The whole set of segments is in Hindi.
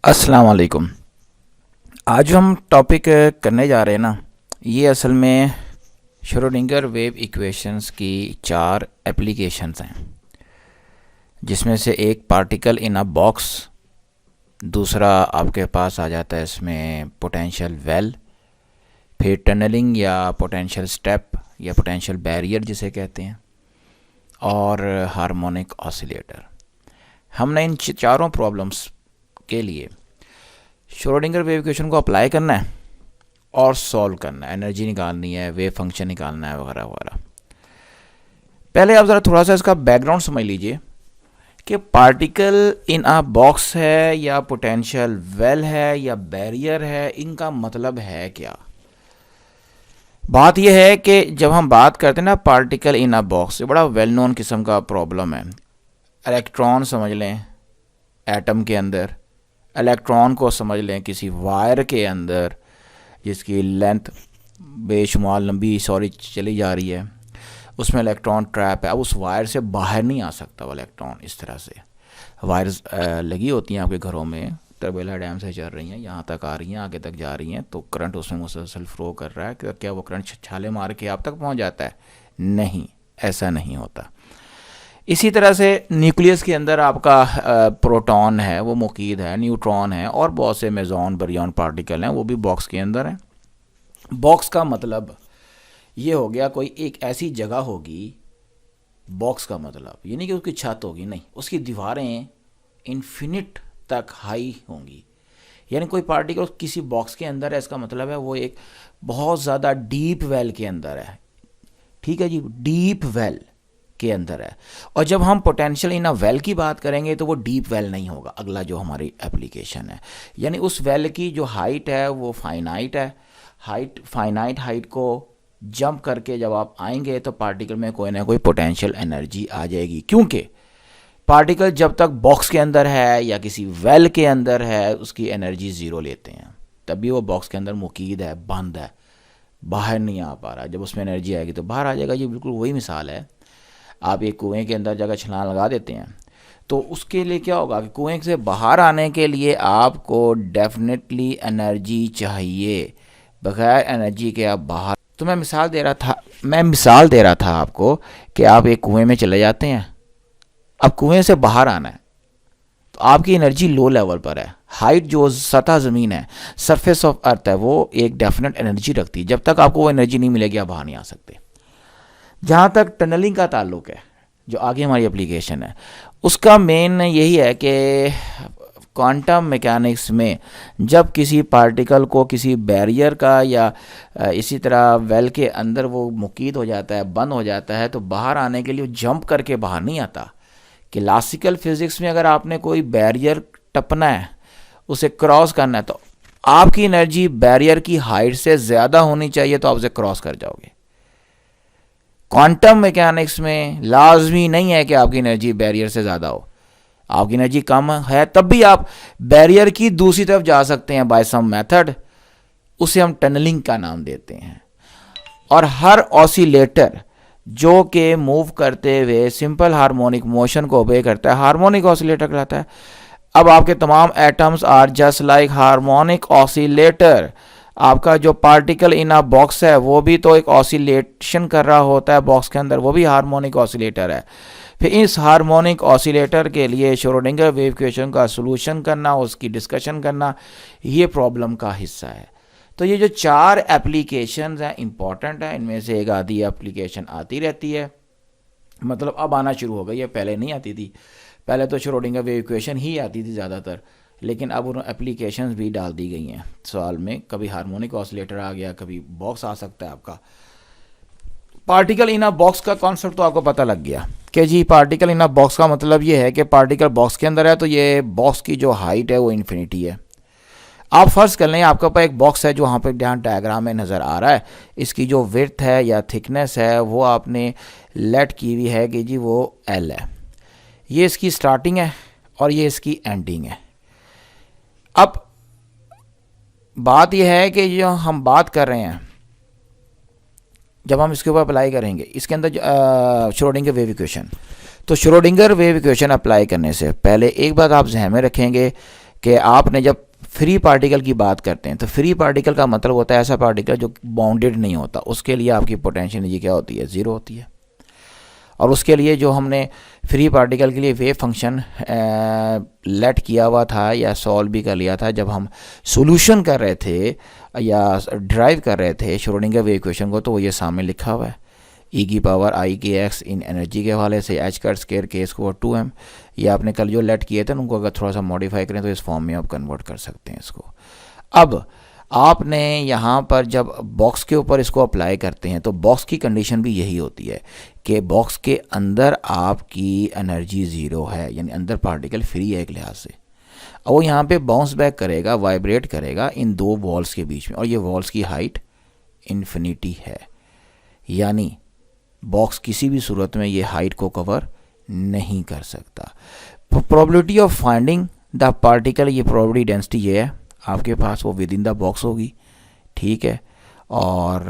अस्सलाम वालेकुम। आज जो हम टॉपिक करने जा रहे हैं ना, ये असल में श्रोडिंगर वेव इक्वेशंस की 4 एप्लीकेशंस हैं, जिसमें से एक पार्टिकल इन अ बॉक्स, दूसरा आपके पास आ जाता है इसमें पोटेंशियल वेल, फिर टनलिंग या पोटेंशियल स्टेप या पोटेंशियल बैरियर जिसे कहते हैं, और हार्मोनिक ऑसिलेटर। हमने इन चारों प्रॉब्लम्स के लिए श्रोडिंगर वेव इक्वेशन को अप्लाई करना है और सॉल्व करना है, एनर्जी निकालनी है, वेव फंक्शन निकालना है वगैरह वगैरह। पहले आप ज़रा थोड़ा सा इसका बैकग्राउंड समझ लीजिए कि पार्टिकल इन अ बॉक्स है या पोटेंशियल वेल है या बैरियर है, इनका मतलब है क्या। बात यह है कि जब हम बात करते हैं ना पार्टिकल इन अ बॉक्स, ये बड़ा वेल नोन किस्म का प्रॉब्लम है। इलेक्ट्रॉन समझ लें एटम के अंदर, इलेक्ट्रॉन को समझ लें किसी वायर के अंदर जिसकी लेंथ बेशुमार लंबी चली जा रही है, उसमें इलेक्ट्रॉन ट्रैप है। अब उस वायर से बाहर नहीं आ सकता वो इलेक्ट्रॉन। इस तरह से वायर्स लगी होती हैं आपके घरों में, तरबेला डैम से चल रही हैं, यहाँ तक आ रही हैं, आगे तक जा रही हैं, तो करंट उसमें मुसलसल फ्लो कर रहा है। क्या वो करंट छाले मार के आप तक पहुँच जाता है? नहीं, ऐसा नहीं होता। इसी तरह से न्यूक्लियस के अंदर आपका प्रोटॉन है, वो मुकीद है, न्यूट्रॉन है, और बहुत से मेजॉन बरियॉन पार्टिकल हैं, वो भी बॉक्स के अंदर हैं। बॉक्स का मतलब ये हो गया कोई एक ऐसी जगह होगी। बॉक्स का मतलब ये नहीं कि उसकी छत होगी, नहीं, उसकी दीवारें इन्फिनिट तक हाई होंगी। यानी कोई पार्टिकल किसी बॉक्स के अंदर है, इसका मतलब है वो एक बहुत ज़्यादा डीप वेल के अंदर है। ठीक है जी, डीप वेल के अंदर है। और जब हम पोटेंशियल इन अ वेल की बात करेंगे तो वो डीप वेल नहीं होगा। अगला जो हमारी एप्लीकेशन है, यानी उस वेल की जो हाइट है वो फाइनाइट है। फाइनाइट हाइट को जंप करके जब आप आएंगे तो पार्टिकल में कोई ना कोई पोटेंशियल एनर्जी आ जाएगी, क्योंकि पार्टिकल जब तक बॉक्स के अंदर है या किसी वेल के अंदर है उसकी एनर्जी ज़ीरो लेते हैं, तभी वो बॉक्स के अंदर मुकीद है, बंद है, बाहर नहीं आ पा रहा। जब उसमें एनर्जी आएगी तो बाहर आ जाएगा। ये बिल्कुल वही मिसाल है, आप एक कुएं के अंदर जगह छलांग लगा देते हैं तो उसके लिए क्या होगा कि कुएं से बाहर आने के लिए आपको डेफिनेटली एनर्जी चाहिए। बगैर एनर्जी के आप बाहर, तो मैं मिसाल दे रहा था आपको कि आप एक कुएं में चले जाते हैं, अब कुएं से बाहर आना है तो आपकी एनर्जी लो लेवल पर है। हाइट जो सतह ज़मीन है, सरफेस ऑफ अर्थ है, वो एक डेफिनेट एनर्जी रखती है। जब तक आपको वो एनर्जी नहीं मिलेगी आप बाहर नहीं आ सकते। जहाँ तक टनलिंग का ताल्लुक है, जो आगे हमारी एप्लीकेशन है, उसका मेन यही है कि क्वांटम मैकेनिक्स में जब किसी पार्टिकल को किसी बैरियर का या इसी तरह वेल के अंदर वो मुकीद हो जाता है, बंद हो जाता है, तो बाहर आने के लिए जंप करके बाहर नहीं आता। क्लासिकल फिज़िक्स में अगर आपने कोई बैरियर टपना है, उसे क्रॉस करना है, तो आपकी एनर्जी बैरियर की हाइट से ज़्यादा होनी चाहिए, तो आप उसे क्रॉस कर जाओगे। क्वांटम मैकेनिक्स में लाजमी नहीं है कि आपकी एनर्जी बैरियर से ज़्यादा हो। आपकी एनर्जी कम है तब भी आप बैरियर की दूसरी तरफ जा सकते हैं बाय सम मेथड, उसे हम टनलिंग का नाम देते हैं। और हर ऑसिलेटर जो कि मूव करते हुए सिंपल हार्मोनिक मोशन को ओबे करता है, हार्मोनिक ऑसिलेटर कहलाता है। अब आपके तमाम atoms are just like harmonic oscillator. आपका जो पार्टिकल इन अ बॉक्स है वो भी तो एक ऑसिलेशन कर रहा होता है बॉक्स के अंदर, वो भी हार्मोनिक ऑसिलेटर है। फिर इस हार्मोनिक ऑसिलेटर के लिए श्रोडिंगर वेव इक्वेशन का सॉल्यूशन करना, उसकी डिस्कशन करना, ये प्रॉब्लम का हिस्सा है। तो ये जो 4 एप्लीकेशंस हैं इंपॉर्टेंट है, इनमें से एक आधी एप्लीकेशन आती रहती है, मतलब अब आना शुरू हो गई है, पहले नहीं आती थी। पहले तो श्रोडिंगर वेव इक्वेशन ही आती थी ज़्यादातर, लेकिन अब उन एप्लीकेशंस भी डाल दी गई हैं सवाल में। कभी हार्मोनिक ऑसिलेटर आ गया, कभी बॉक्स आ सकता है आपका। पार्टिकल इन अ बॉक्स का कॉन्सेप्ट तो आपको पता लग गया कि जी पार्टिकल इन अ बॉक्स का मतलब ये है कि पार्टिकल बॉक्स के अंदर है, तो ये बॉक्स की जो हाइट है वो इन्फिनिटी है। आप फर्ज कर लें आपके पास एक बॉक्स है जो वहाँ पे यहाँ डायग्राम में नज़र आ रहा है, इसकी जो विड्थ है या थिकनेस है वो आपने लेट की हुई है कि जी वो L है। ये इसकी स्टार्टिंग है और ये इसकी एंडिंग है। अब बात यह है कि जो हम बात कर रहे हैं, जब हम इसके ऊपर अप्लाई करेंगे इसके अंदर श्रोडिंगर वेव इक्वेशन, तो श्रोडिंगर वेव इक्वेशन अप्लाई करने से पहले एक बात आप ज़हन में रखेंगे कि आपने जब फ्री पार्टिकल की बात करते हैं तो फ्री पार्टिकल का मतलब होता है ऐसा पार्टिकल जो बाउंडेड नहीं होता, उसके लिए आपकी पोटेंशियल एनर्जी क्या होती है, ज़ीरो होती है। और उसके लिए जो हमने फ्री पार्टिकल के लिए वेव फंक्शन लेट किया हुआ था या सॉल्व भी कर लिया था जब हम सॉल्यूशन कर रहे थे या ड्राइव कर रहे थे श्रोडिंगर वेव इक्वेशन को, तो वो ये सामने लिखा हुआ है e की पावर i के x इन एनर्जी के हवाले से h का स्क्वायर k स्क्वायर 2m। ये आपने कल जो लेट किए थे उनको अगर थोड़ा सा मॉडिफाई करें तो इस फॉर्म में आप कन्वर्ट कर सकते हैं इसको। अब आपने यहाँ पर जब बॉक्स के ऊपर इसको अप्लाई करते हैं तो बॉक्स की कंडीशन भी यही होती है कि बॉक्स के अंदर आपकी एनर्जी ज़ीरो है, यानी अंदर पार्टिकल फ्री है एक लिहाज से। और वो यहाँ पे बाउंस बैक करेगा, वाइब्रेट करेगा इन दो वॉल्स के बीच में, और ये वॉल्स की हाइट इन्फिनिटी है, यानी बॉक्स किसी भी सूरत में ये हाइट को कवर नहीं कर सकता। Probability of finding the particle, ये प्रोबेबिलिटी डेंसिटी ये है आपके पास, वो विद इन द बॉक्स होगी, ठीक है। और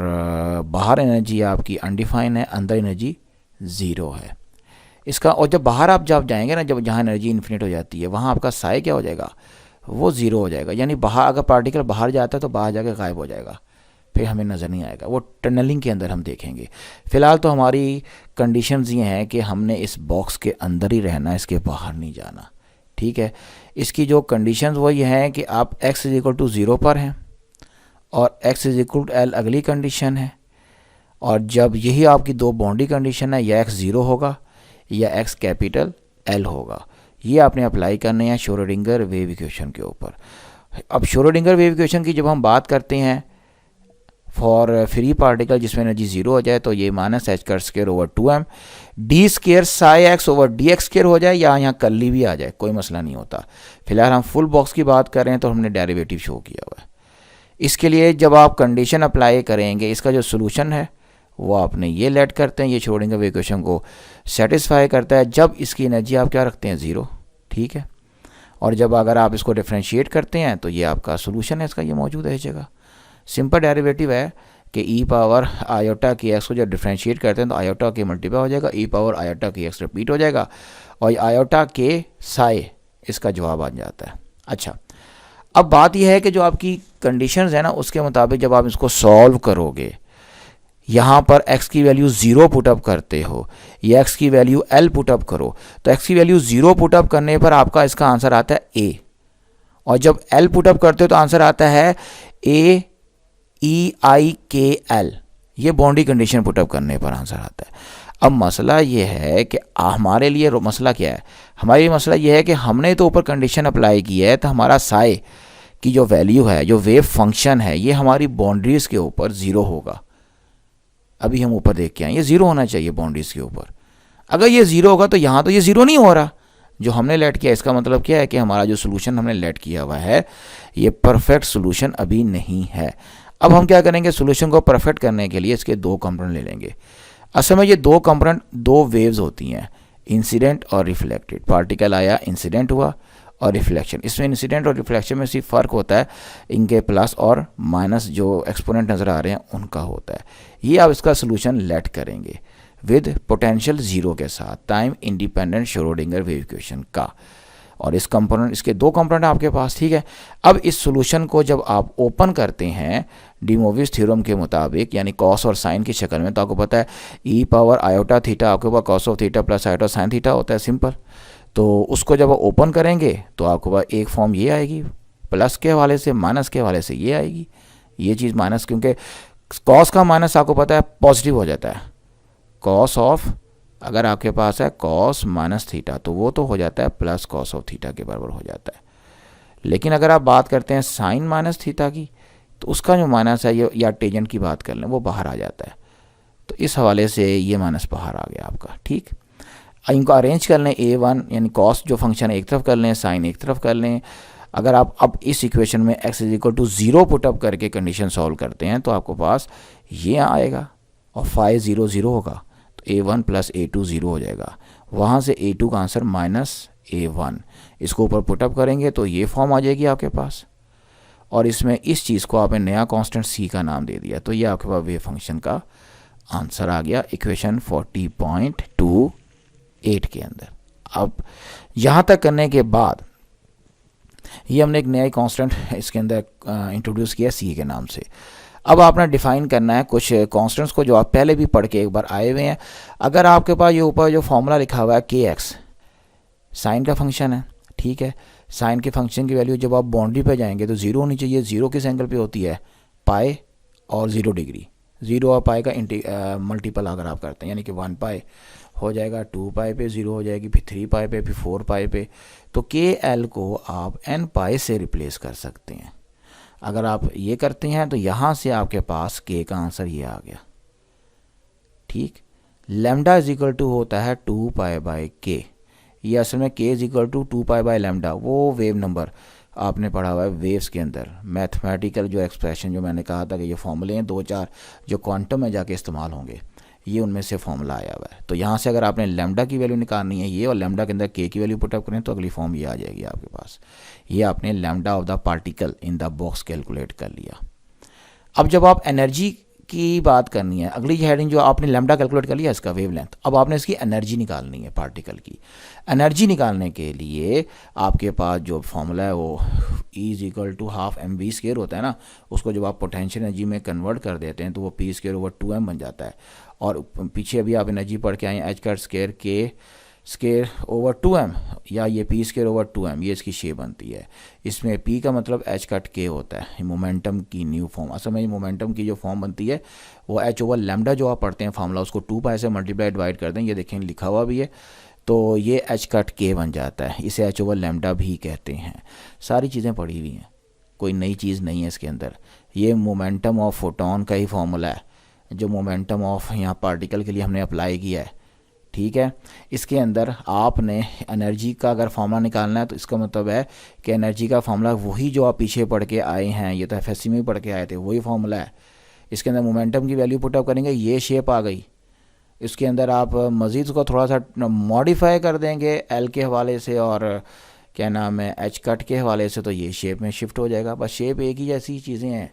बाहर एनर्जी आपकी अनडिफाइन है, अंदर एनर्जी ज़ीरो है इसका। और जब बाहर आप जब जाएंगे ना, जब जहाँ एनर्जी इन्फिनिट हो जाती है वहाँ आपका साई क्या हो जाएगा, वो ज़ीरो हो जाएगा, यानी बाहर अगर पार्टिकल बाहर जाता है तो बाहर जाके गायब हो जाएगा, फिर हमें नज़र नहीं आएगा, वो टनलिंग के अंदर हम देखेंगे। फ़िलहाल तो हमारी कंडीशंस ये हैं कि हमने इस बॉक्स के अंदर ही रहना, इसके बाहर नहीं जाना, ठीक है। इसकी जो कंडीशंस वो ये हैं कि आप x इज इक्वल टू 0 पर हैं और x is equal to l अगली कंडीशन है, और जब यही आपकी दो बाउंड्री कंडीशन है, या x 0 होगा या x कैपिटल L होगा, ये आपने अप्लाई करने हैं श्रोडिंगर वेव इक्वेशन के ऊपर। अब श्रोडिंगर वेव इक्वेशन की जब हम बात करते हैं फॉर फ्री पार्टिकल जिसमें एनर्जी 0 हो जाए, तो ये माइनस एच का square over 2m D square Sai x over D x square हो जाए, या यहाँ कल्ली भी आ जाए, कोई मसला नहीं होता। फिलहाल हम फुल बॉक्स की बात कर रहे हैं तो हमने डेरिवेटिव शो किया हुआ है। इसके लिए जब आप कंडीशन अप्लाई करेंगे, इसका जो सोल्यूशन है वो आपने ये लेट करते हैं, ये श्रोडिंगर वेव इक्वेशन को सेटिस्फाई करता है जब इसकी एनर्जी आप क्या रखते हैं, 0, ठीक है। और जब अगर आप इसको डिफ्रेंशिएट करते हैं तो ये आपका सोल्यूशन है, इसका ये मौजूद है इस जगह। सिंपल डेरिवेटिव है कि ई पावर आयोटा की एक्स को जब डिफ्रेंशिएट करते हैं तो आयोटा के मल्टीप्लाई हो जाएगा, ई पावर आयोटा की एक्स रिपीट हो जाएगा, और आयोटा के साई इसका जवाब आ जाता है। अच्छा, अब बात यह है कि जो आपकी कंडीशंस है ना, उसके मुताबिक जब आप इसको सॉल्व करोगे, यहाँ पर x की वैल्यू 0 पुटअप करते हो या x की वैल्यू l पुटअप करो, तो x की वैल्यू 0 पुटअप करने पर आपका इसका आंसर आता है a, और जब l पुटअप करते हो तो आंसर आता है a ई आई के एल, ये बाउंड्री कंडीशन पुटअप करने पर आंसर आता है। अब मसला ये है कि हमारे लिए मसला क्या है, हमारे लिए मसला ये है कि हमने तो ऊपर कंडीशन अप्लाई की है, तो हमारा साई की जो वैल्यू है, जो वेव फंक्शन है, ये हमारी बाउंड्रीज के ऊपर 0 होगा। अभी हम ऊपर देख के आए, ये 0 होना चाहिए बाउंड्रीज के ऊपर। अगर ये 0 होगा तो यहाँ तो ये 0 नहीं हो रहा जो हमने लेट किया। इसका मतलब क्या है कि हमारा जो सोल्यूशन हमने लेट किया हुआ है ये परफेक्ट सोल्यूशन अभी नहीं है। अब हम क्या करेंगे, सोल्यूशन को परफेक्ट करने के लिए इसके दो कंपोनेंट ले लेंगे। असल में ये दो कंपोनेंट दो वेव्स होती हैं, इंसिडेंट और रिफ्लेक्टेड। पार्टिकल आया, इंसिडेंट हुआ और रिफ्लेक्शन। इसमें इंसिडेंट और रिफ्लेक्शन में सिर्फ फ़र्क होता है इनके प्लस और माइनस जो एक्सपोनेंट नज़र आ रहे हैं उनका होता है। ये आप इसका सोल्यूशन लेट करेंगे विद पोटेंशियल 0 के साथ, time independent Schrodinger wave equation का। और इस कंपोनेंट, इसके दो कंपोनेंट आपके पास, ठीक है। अब इस सोल्यूशन को जब आप ओपन करते हैं डी मोविस थ्योरम के मुताबिक, यानी कॉस और साइन की शक्ल में, तो आपको पता है ई पावर आयोटा थीटा आपके पास cos of theta plus iota sine theta होता है, सिंपल। तो उसको जब आप ओपन करेंगे तो आपके पास एक फॉर्म ये आएगी, प्लस के हवाले से माइनस के हवाले से ये आएगी। ये चीज़ माइनस, क्योंकि कॉस का माइनस आपको पता है पॉजिटिव हो जाता है। कॉस ऑफ, अगर आपके पास है कॉस माइनस थीटा तो वो तो हो जाता है प्लस कॉस ऑफ थीटा के बराबर हो जाता है। लेकिन अगर आप बात करते हैं साइन माइनस थीटा की, तो उसका जो माइनस है, ये या टेंजेंट की बात कर लें, वो बाहर आ जाता है। तो इस हवाले से ये माइनस बाहर आ गया आपका, ठीक। इनको अरेंज कर लें, a1 यानी कॉस जो फंक्शन है एक तरफ कर लें, साइन एक तरफ कर लें। अगर आप अब इस इक्वेशन में x is equal to 0 put up करके कंडीशन सॉल्व करते हैं तो आपको पास ये आएगा और फाई 0 0 होगा, तो a1 प्लस a2 0 हो जाएगा। वहाँ से a2 का आंसर माइनस a1, इसको ऊपर पुटअप करेंगे तो ये फॉर्म आ जाएगी आपके पास। और इसमें इस चीज़ को आपने नया कांस्टेंट c का नाम दे दिया, तो ये आपके पास वेव फंक्शन का आंसर आ गया इक्वेशन 40.28 के अंदर। अब यहाँ तक करने के बाद ये हमने एक नया कांस्टेंट इसके अंदर इंट्रोड्यूस किया सी के नाम से। अब आपने डिफाइन करना है कुछ कांस्टेंट्स को जो आप पहले भी पढ़ के एक बार आए हुए हैं। अगर आपके पास ये ऊपर जो फॉर्मूला लिखा हुआ है के एक्स साइन का फंक्शन है, ठीक है, साइन के फंक्शन की वैल्यू जब आप बाउंड्री पे जाएंगे तो ज़ीरो होनी चाहिए। ज़ीरो किस एंगल पे होती है, पाई और 0 डिग्री। 0 और पाई का मल्टीपल अगर आप करते हैं यानी कि 1 पाई हो जाएगा, 2 पाई पे 0 हो जाएगी, फिर 3 पाई पे, फिर 4 पाई पे। तो के एल को आप n पाई से रिप्लेस कर सकते हैं। अगर आप ये करते हैं तो यहाँ से आपके पास के का आंसर ये आ गया, ठीक। लैम्डा इज इक्वल टू होता है 2 पाई बाय के। ये असल में K is equal to 2 pi by lambda, वो वेव नंबर आपने पढ़ा हुआ है वेव्स के अंदर। मैथमेटिकल जो एक्सप्रेशन जो मैंने कहा था कि ये फॉर्मूले हैं 2-4 जो क्वांटम में जाके इस्तेमाल होंगे, ये उनमें से फॉर्मूला आया हुआ है। तो यहाँ से अगर आपने लैम्डा की वैल्यू निकालनी है ये, और लैम्डा के अंदर के की वैल्यू पुटअप करें तो अगली फॉर्म ये आ जाएगी आपके पास। ये आपने lambda of the particle in the box calculate कर लिया। अब जब आप एनर्जी की बात करनी है, अगली हेडिंग जो आपने लैम्डा कैलकुलेट कर लिया इसका वेवलेंथ, अब आपने इसकी एनर्जी निकालनी है पार्टिकल की। एनर्जी निकालने के लिए आपके पास जो फॉर्मूला है वो E is equal to half M V square होता है ना, उसको जब आप पोटेंशियल एनर्जी में कन्वर्ट कर देते हैं तो वो पी स्क्वायर ओवर 2m बन जाता है। और पीछे अभी आप एनर्जी पढ़ के आए हैं एच कट स्क्वायर के स्क्वायर ओवर 2m, या ये पी स्क्वायर ओवर 2m, ये इसकी शेप बनती है। इसमें p का मतलब एच कट के होता है, मोमेंटम की न्यू फॉर्म। असल में मोमेंटम की जो फॉर्म बनती है वो एच ओवर लैम्डा जो आप पढ़ते हैं फार्मूला, उसको 2 पाई से मल्टीप्लाई डिवाइड कर दें, ये देखें लिखा हुआ भी है, तो ये एच कट के बन जाता है। इसे एच ओवर लैम्डा भी कहते हैं। सारी चीज़ें पढ़ी हुई हैं, कोई नई चीज़ नहीं है इसके अंदर। ये मोमेंटम ऑफ फोटोन का ही फॉर्मूला है जो मोमेंटम ऑफ यहाँ पार्टिकल के लिए हमने अप्लाई किया है, ठीक है। इसके अंदर आपने एनर्जी का अगर फॉर्मूला निकालना है तो इसका मतलब है कि एनर्जी का फॉर्मूला वही जो आप पीछे पढ़ के आए हैं, ये तो एफएससी में ही पढ़ के आए थे, वही फॉर्मूला है। इसके अंदर मोमेंटम की वैल्यू पुटअप करेंगे, ये शेप आ गई। इसके अंदर आप मज़ीद उसको थोड़ा सा मॉडिफाई कर देंगे एल के हवाले से और क्या नाम है एच कट के हवाले से, तो ये शेप में शिफ्ट हो जाएगा। बस शेप एक ही जैसी चीज़ें हैं,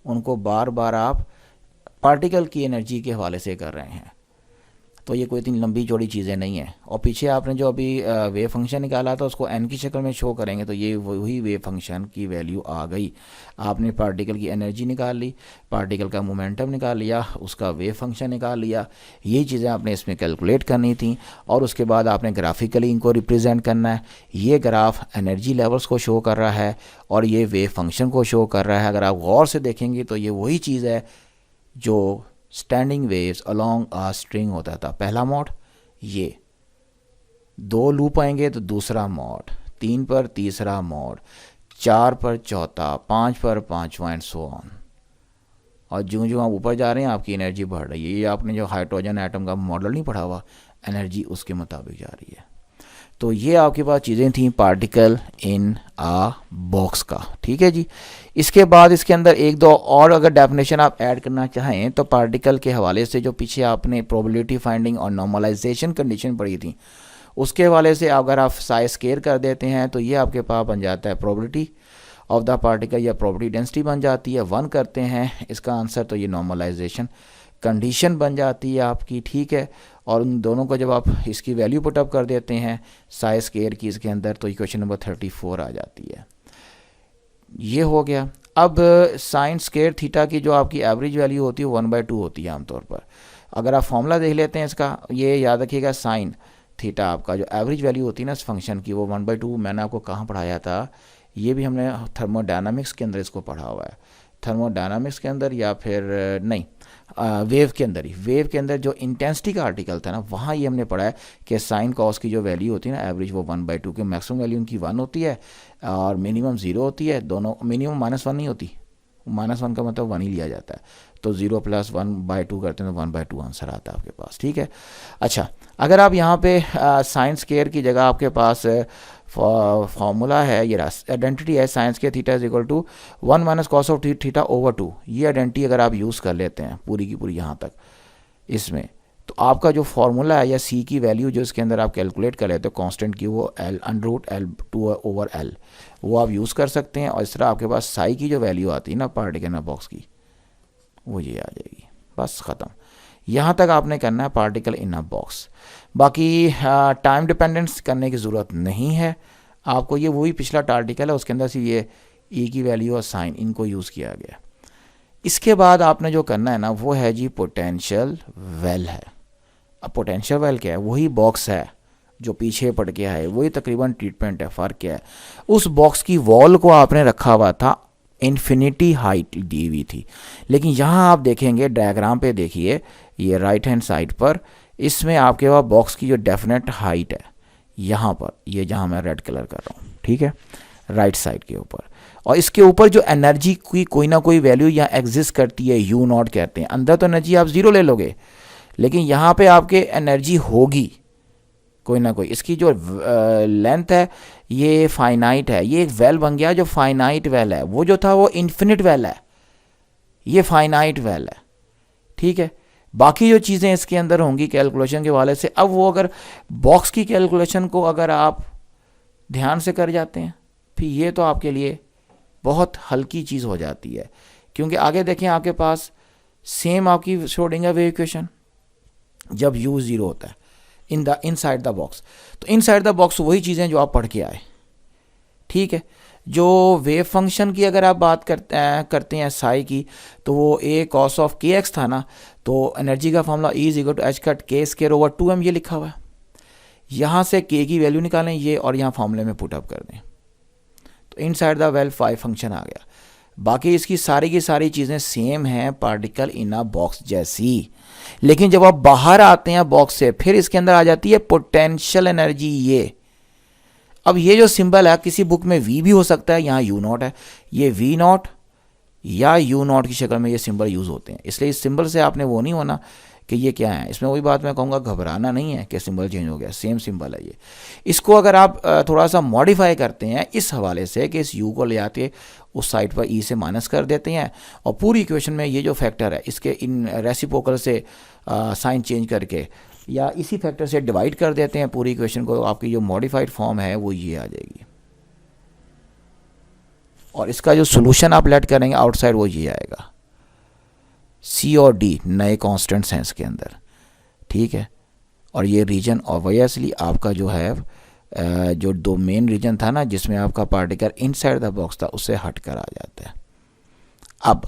उनको बार बार आप पार्टिकल की एनर्जी के हवाले से कर रहे हैं। तो ये कोई इतनी लंबी चौड़ी चीज़ें नहीं है। और पीछे आपने जो अभी वेव फंक्शन निकाला था उसको एन की शक्ल में शो करेंगे तो ये वही वेव फंक्शन की वैल्यू आ गई। आपने पार्टिकल की एनर्जी निकाल ली, पार्टिकल का मोमेंटम निकाल लिया, उसका वेव फंक्शन निकाल लिया। ये चीज़ें आपने इसमें कैलकुलेट करनी थी और उसके बाद आपने ग्राफिकली इनको रिप्रेजेंट करना है। ये ग्राफ एनर्जी लेवल्स को शो कर रहा है और ये वेव फंक्शन को शो कर रहा है। अगर आप गौर से देखेंगे तो ये वही चीज़ है जो स्टैंडिंग वेव्स अलोंग आ स्ट्रिंग होता था। पहला मोड, ये 2 लूप आएंगे तो दूसरा मोड, 3 पर तीसरा मोड, 4 पर चौथा, 5 पर पांचवा एंड सो ऑन। और जो जो आप ऊपर जा रहे हैं आपकी एनर्जी बढ़ रही है। ये आपने जो हाइड्रोजन एटम का मॉडल नहीं पढ़ा हुआ, एनर्जी उसके मुताबिक जा रही है। तो ये आपके पास चीज़ें थी पार्टिकल इन आ बॉक्स का, ठीक है जी। इसके बाद इसके अंदर 1-2 और अगर डेफिनेशन आप ऐड करना चाहें तो पार्टिकल के हवाले से जो पीछे आपने प्रोबेबिलिटी फाइंडिंग और नॉर्मलाइजेशन कंडीशन पढ़ी थी उसके हवाले से अगर आप साइज स्केयर कर देते हैं तो ये आपके पास बन जाता है प्रोबेबिलिटी ऑफ द पार्टिकल या प्रोबेबिलिटी डेंसिटी बन जाती है। 1 करते हैं इसका आंसर तो ये नॉर्मलाइजेशन कंडीशन बन जाती है आपकी, ठीक है। और उन दोनों को जब आप इसकी वैल्यू पुटअप कर देते हैं साइज स्केयर की इसके अंदर तो इक्वेशन नंबर 34 आ जाती है। ये हो गया। अब साइन स्केयर थीटा की जो आपकी एवरेज वैल्यू होती है 1/2 होती है आमतौर पर। अगर आप फॉर्मूला देख लेते हैं इसका, ये याद रखिएगा साइन थीटा आपका जो एवरेज वैल्यू होती है ना इस फंक्शन की वो 1/2। मैंने आपको कहाँ पढ़ाया था, ये भी हमने थर्मोडायनामिक्स के अंदर इसको पढ़ा हुआ है। थर्मोडायनामिक्स के अंदर या फिर नहीं वेव के अंदर ही, वेव के अंदर जो इंटेंसिटी का आर्टिकल था ना वहाँ ये हमने पढ़ा है कि साइन कॉस की जो वैल्यू होती है ना एवरेज वो 1/2 की मैक्सिमम वैल्यू उनकी 1 होती है और मिनिमम 0 होती है। दोनों मिनिमम -1 नहीं होती, -1 का मतलब 1 ही लिया जाता है। तो 0 + 1/2 करते हैं तो 1/2 आंसर आता है आपके पास, ठीक है। अच्छा, अगर आप यहाँ पे साइन स्केयर की जगह आपके पास फॉर्मूला है, ये आइडेंटिटी है साइंस के theta is equal to 1 - cos of theta over 2, ये आइडेंटिटी अगर आप यूज़ कर लेते हैं पूरी की पूरी यहाँ तक इसमें, तो आपका जो फॉर्मूला है या सी की वैल्यू जो इसके अंदर आप कैलकुलेट कर लेते हो कांस्टेंट की वो L√L2/L वो आप यूज़ कर सकते हैं। और इस तरह आपके पास साई की जो वैल्यू आती है ना पार्टिकल बॉक्स की वो ये आ जाएगी। बस ख़त्म। यहाँ तक आपने करना है पार्टिकल इन अ बॉक्स। बाकी टाइम डिपेंडेंस करने की ज़रूरत नहीं है। आपको ये वही पिछला आर्टिकल है, उसके अंदर से ये ई की वैल्यू और साइन इनको यूज़ किया गया। इसके बाद आपने जो करना है ना वो है जी पोटेंशियल वेल है। अब पोटेंशियल वेल क्या है, वही बॉक्स है जो पीछे पड़ गया है, वही तकरीबन ट्रीटमेंट है। फ़र्क क्या है, उस बॉक्स की वॉल को आपने रखा हुआ था, इन्फिनिटी हाइट दी हुई थी, लेकिन यहाँ आप देखेंगे डायग्राम पे देखिए ये राइट हैंड साइड पर, इसमें आपके पास बॉक्स की जो डेफिनेट हाइट है यहाँ पर, ये जहाँ मैं रेड कलर कर रहा हूँ, ठीक है, राइट साइड के ऊपर, और इसके ऊपर जो एनर्जी की कोई ना कोई वैल्यू यहाँ एग्जिस्ट करती है, यू नॉट कहते हैं। अंदर तो एनर्जी आप ज़ीरो ले लोगे, लेकिन यहाँ पे आपके एनर्जी होगी कोई ना कोई। इसकी जो लेंथ है ये फाइनाइट है, ये एक वेल बन गया जो फाइनाइट वेल है, वो जो था वो इन्फिनिट वेल है, ये फाइनाइट वेल है, ठीक है। बाकी जो चीज़ें इसके अंदर होंगी कैलकुलेशन के वाले से, अब वो अगर बॉक्स की कैलकुलेशन को अगर आप ध्यान से कर जाते हैं फिर ये तो आपके लिए बहुत हल्की चीज़ हो जाती है, क्योंकि आगे देखें आपके पास सेम आपकी श्रोडिंगर वेव इक्वेशन जब u 0 होता है इनसाइड द बॉक्स, तो इनसाइड द बॉक्स वही चीज़ें जो आप पढ़ के आए, ठीक है। जो वेव फंक्शन की अगर आप बात करते हैं साई की, तो वो a cos ऑफ kx था ना, तो एनर्जी का formula E = h cut k square over 2m ये लिखा हुआ है। यहाँ से k की वैल्यू निकालें ये और यहाँ फॉर्मूले में पुट अप कर दें, तो inside the well phi function आ गया। बाकी इसकी सारी की सारी चीज़ें सेम हैं पार्टिकल इन अ बॉक्स जैसी, लेकिन जब आप बाहर आते हैं बॉक्स से फिर इसके अंदर आ जाती है पोटेंशियल एनर्जी। ये अब ये जो सिंबल है किसी बुक में v भी हो सकता है, यहाँ u नॉट है, ये v नॉट या u नॉट की शक्ल में ये सिंबल यूज़ होते हैं, इसलिए इस सिंबल से आपने वो नहीं होना कि ये क्या है। इसमें वही बात मैं कहूँगा, घबराना नहीं है कि सिंबल चेंज हो गया, सेम सिंबल है ये। इसको अगर आप थोड़ा सा मॉडिफाई करते हैं इस हवाले से कि इस u को ले आके उस साइड पर e से माइनस कर देते हैं, और पूरी इक्वेशन में ये जो फैक्टर है इसके इन रेसिप्रोकल से साइन चेंज करके या इसी फैक्टर से डिवाइड कर देते हैं पूरी इक्वेशन को, आपकी जो मॉडिफाइड फॉर्म है वो ये आ जाएगी, और इसका जो सोल्यूशन आप लेट करेंगे आउटसाइड वो ये आएगा। C और D नए कॉन्स्टेंट्स हैं इसके अंदर, ठीक है। और ये रीजन ऑब्वियसली आपका जो है जो दो मेन रीजन था ना जिसमें आपका पार्टिकल इनसाइड द बॉक्स था उससे हट कर आ जाता है। अब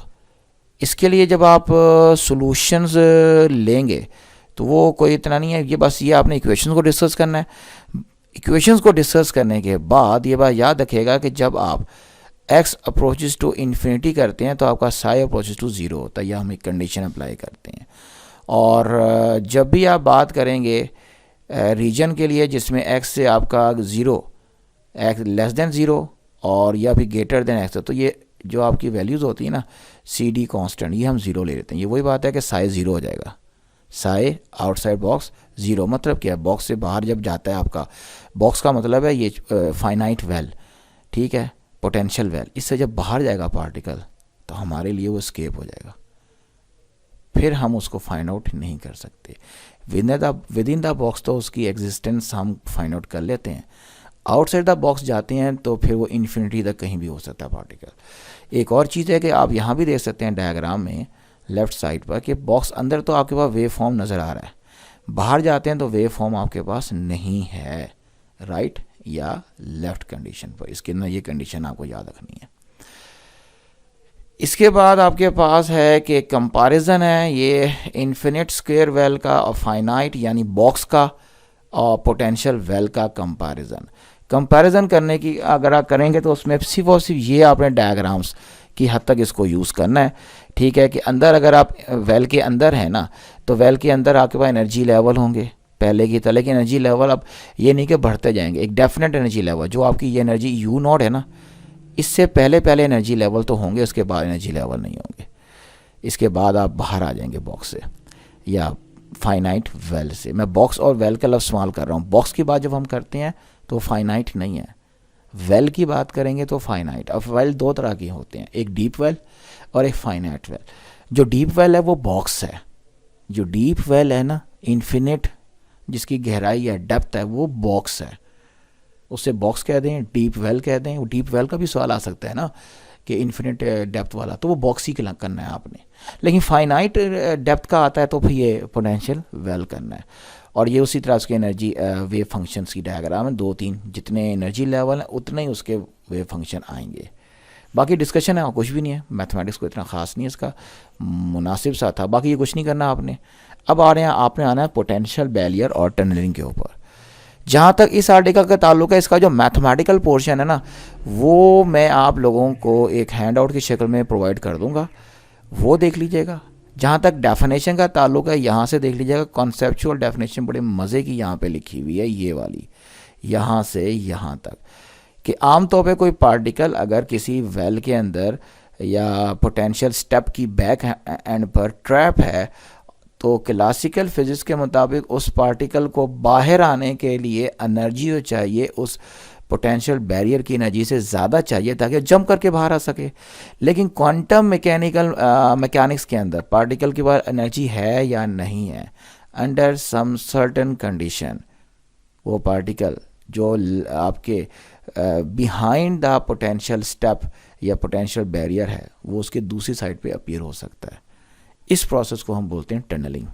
इसके लिए जब आप सॉल्यूशंस लेंगे तो वो कोई इतना नहीं है, ये बस ये आपने इक्वेशंस को डिस्कस करना है। इक्वेशंस को डिस्कस करने के बाद ये बात याद रखेगा कि जब आप x अप्रोचेस टू इन्फिनिटी करते हैं तो आपका साई अप्रोचेस टू 0 होता है, यह हम एक कंडीशन अप्लाई करते हैं। और जब भी आप बात करेंगे रीजन के लिए जिसमें x से आपका 0 x लेस देन 0 और या फिर ग्रेटर देन x, तो ये जो आपकी वैल्यूज़ होती है ना CD कांस्टेंट, ये हम 0 ले लेते हैं। ये वही बात है कि साई 0 हो जाएगा, साई आउटसाइड बॉक्स 0। मतलब क्या है, बॉक्स से बाहर जब जाता है आपका, बॉक्स का मतलब है ये फाइनाइट वेल, ठीक है, पोटेंशियल वेल, इससे जब बाहर जाएगा पार्टिकल तो हमारे लिए वो स्केप हो जाएगा, फिर हम उसको फाइंड आउट नहीं कर सकते। विद इन द बॉक्स तो उसकी एग्जिस्टेंस हम फाइंड आउट कर लेते हैं, आउटसाइड द बॉक्स जाते हैं तो फिर वो इन्फिनिटी तक कहीं भी हो सकता है पार्टिकल। एक और चीज़ है कि आप यहाँ भी देख सकते हैं डायग्राम में लेफ़्ट साइड पर कि बॉक्स अंदर तो आपके पास वेव फॉर्म नज़र आ रहा है, बाहर जाते हैं तो वेव फॉर्म आपके पास नहीं है, राइट या लेफ़्ट कंडीशन पर। इसके अंदर ये कंडीशन आपको याद रखनी है। इसके बाद आपके पास है कि कंपैरिजन है, ये इन्फिनिट स्क्वायर वेल का और फाइनाइट यानी बॉक्स का और पोटेंशियल वेल का कंपैरिजन करने की अगर आप करेंगे तो उसमें सिर्फ और सिर्फ ये आपने डायग्राम्स की हद तक इसको यूज़ करना है, ठीक है। कि अंदर अगर आप वेल के अंदर है ना तो वेल के अंदर आपके पास एनर्जी लेवल होंगे पहले की तरह, लेकिन एनर्जी लेवल अब ये नहीं कि बढ़ते जाएंगे, एक डेफिनेट एनर्जी लेवल जो आपकी ये एनर्जी यू नॉट है ना, इससे पहले एनर्जी लेवल तो होंगे, उसके बाद एनर्जी लेवल नहीं होंगे। इसके बाद आप बाहर आ जाएंगे बॉक्स से या फाइनाइट वेल से। मैं बॉक्स और वेल का लफ्ज़ इस्तेमाल कर रहा हूँ, बॉक्स की बात जब हम करते हैं तो फाइनाइट नहीं है, वेल की बात करेंगे तो फाइनाइट। अब वेल दो तरह के होते हैं, एक डीप वेल और एक फाइनाइट वेल। जो डीप वेल है वो बॉक्स है, जो डीप वेल है ना इन्फिनिट जिसकी गहराई है डेप्थ है वो बॉक्स है, उससे बॉक्स कह दें, डीप वेल कह दें। डीप वेल का भी सवाल आ सकता है ना कि इन्फिनिट डेप्थ वाला, तो वो बॉक्स ही करना है आपने। लेकिन फाइनाइट डेप्थ का आता है तो फिर ये पोटेंशियल वेल करना है। और ये उसी तरह उसके एनर्जी वेव फंक्शंस की डायग्राम है, 2-3 जितने एनर्जी लेवल हैं उतने ही उसके वेव फंक्शन आएंगे। बाकी डिस्कशन है और कुछ भी नहीं है, मैथमेटिक्स को इतना ख़ास नहीं है, इसका मुनासिब सा था, बाकी ये कुछ नहीं करना आपने। अब आ रहे हैं, आपने आना है पोटेंशियल बैरियर और टनलिंग के ऊपर। जहाँ तक इस आर्टिकल का ताल्लुक है, इसका जो मैथमेटिकल पोर्शन है ना, वो मैं आप लोगों को एक हैंड आउट की शक्ल में प्रोवाइड कर दूँगा, वो देख लीजिएगा। जहाँ तक डेफिनेशन का ताल्लुक है, यहाँ से देख लीजिएगा, कॉन्सेप्चुअल डेफिनेशन बड़े मज़े की यहाँ पे लिखी हुई है, ये वाली, यहाँ से यहाँ तक, कि आमतौर पे कोई पार्टिकल अगर किसी वेल के अंदर या पोटेंशियल स्टेप की बैक एंड पर ट्रैप है, तो क्लासिकल फिजिक्स के मुताबिक उस पार्टिकल को बाहर आने के लिए एनर्जी जो चाहिए उस पोटेंशियल बैरियर की एनर्जी से ज़्यादा चाहिए ताकि जंप करके बाहर आ सके। लेकिन क्वांटम मैकेनिक्स के अंदर पार्टिकल के पास एनर्जी है या नहीं है, अंडर सम सर्टेन कंडीशन वो पार्टिकल जो आपके बिहाइंड द पोटेंशियल स्टेप या पोटेंशियल बैरियर है, वो उसके दूसरी साइड पे अपीयर हो सकता है। इस प्रोसेस को हम बोलते हैं टनलिंग।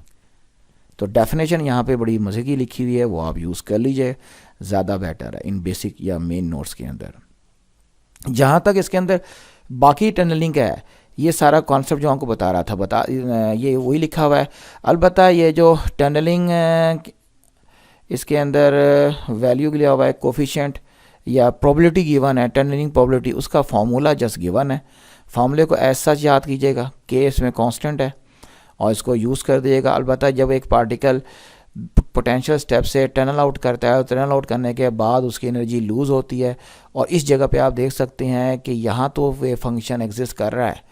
तो डेफिनेशन यहाँ पे बड़ी मज़े की लिखी हुई है, वो आप यूज़ कर लीजिए, ज़्यादा बेटर है इन बेसिक या मेन नोट्स के अंदर। जहाँ तक इसके अंदर बाकी टनलिंग का है, ये सारा कॉन्सेप्ट जो आपको बता रहा था ये वही लिखा हुआ है। अलबत्ता ये जो टनलिंग इसके अंदर वैल्यू लिया हुआ है, कोफिशिएंट या प्रोबेबिलिटी गिवन है, टनलिंग प्रोबेबिलिटी, उसका फार्मूला जस्ट गिवन है। फार्मूले को ऐसा याद कीजिएगा, के इसमें कांस्टेंट है और इसको यूज़ कर दीजिएगा। अलबत्ता जब एक पार्टिकल पोटेंशियल स्टेप से टनल आउट करता है, टनल आउट करने के बाद उसकी एनर्जी लूज़ होती है, और इस जगह पे आप देख सकते हैं कि यहाँ तो वे फंक्शन एग्जिस्ट कर रहा है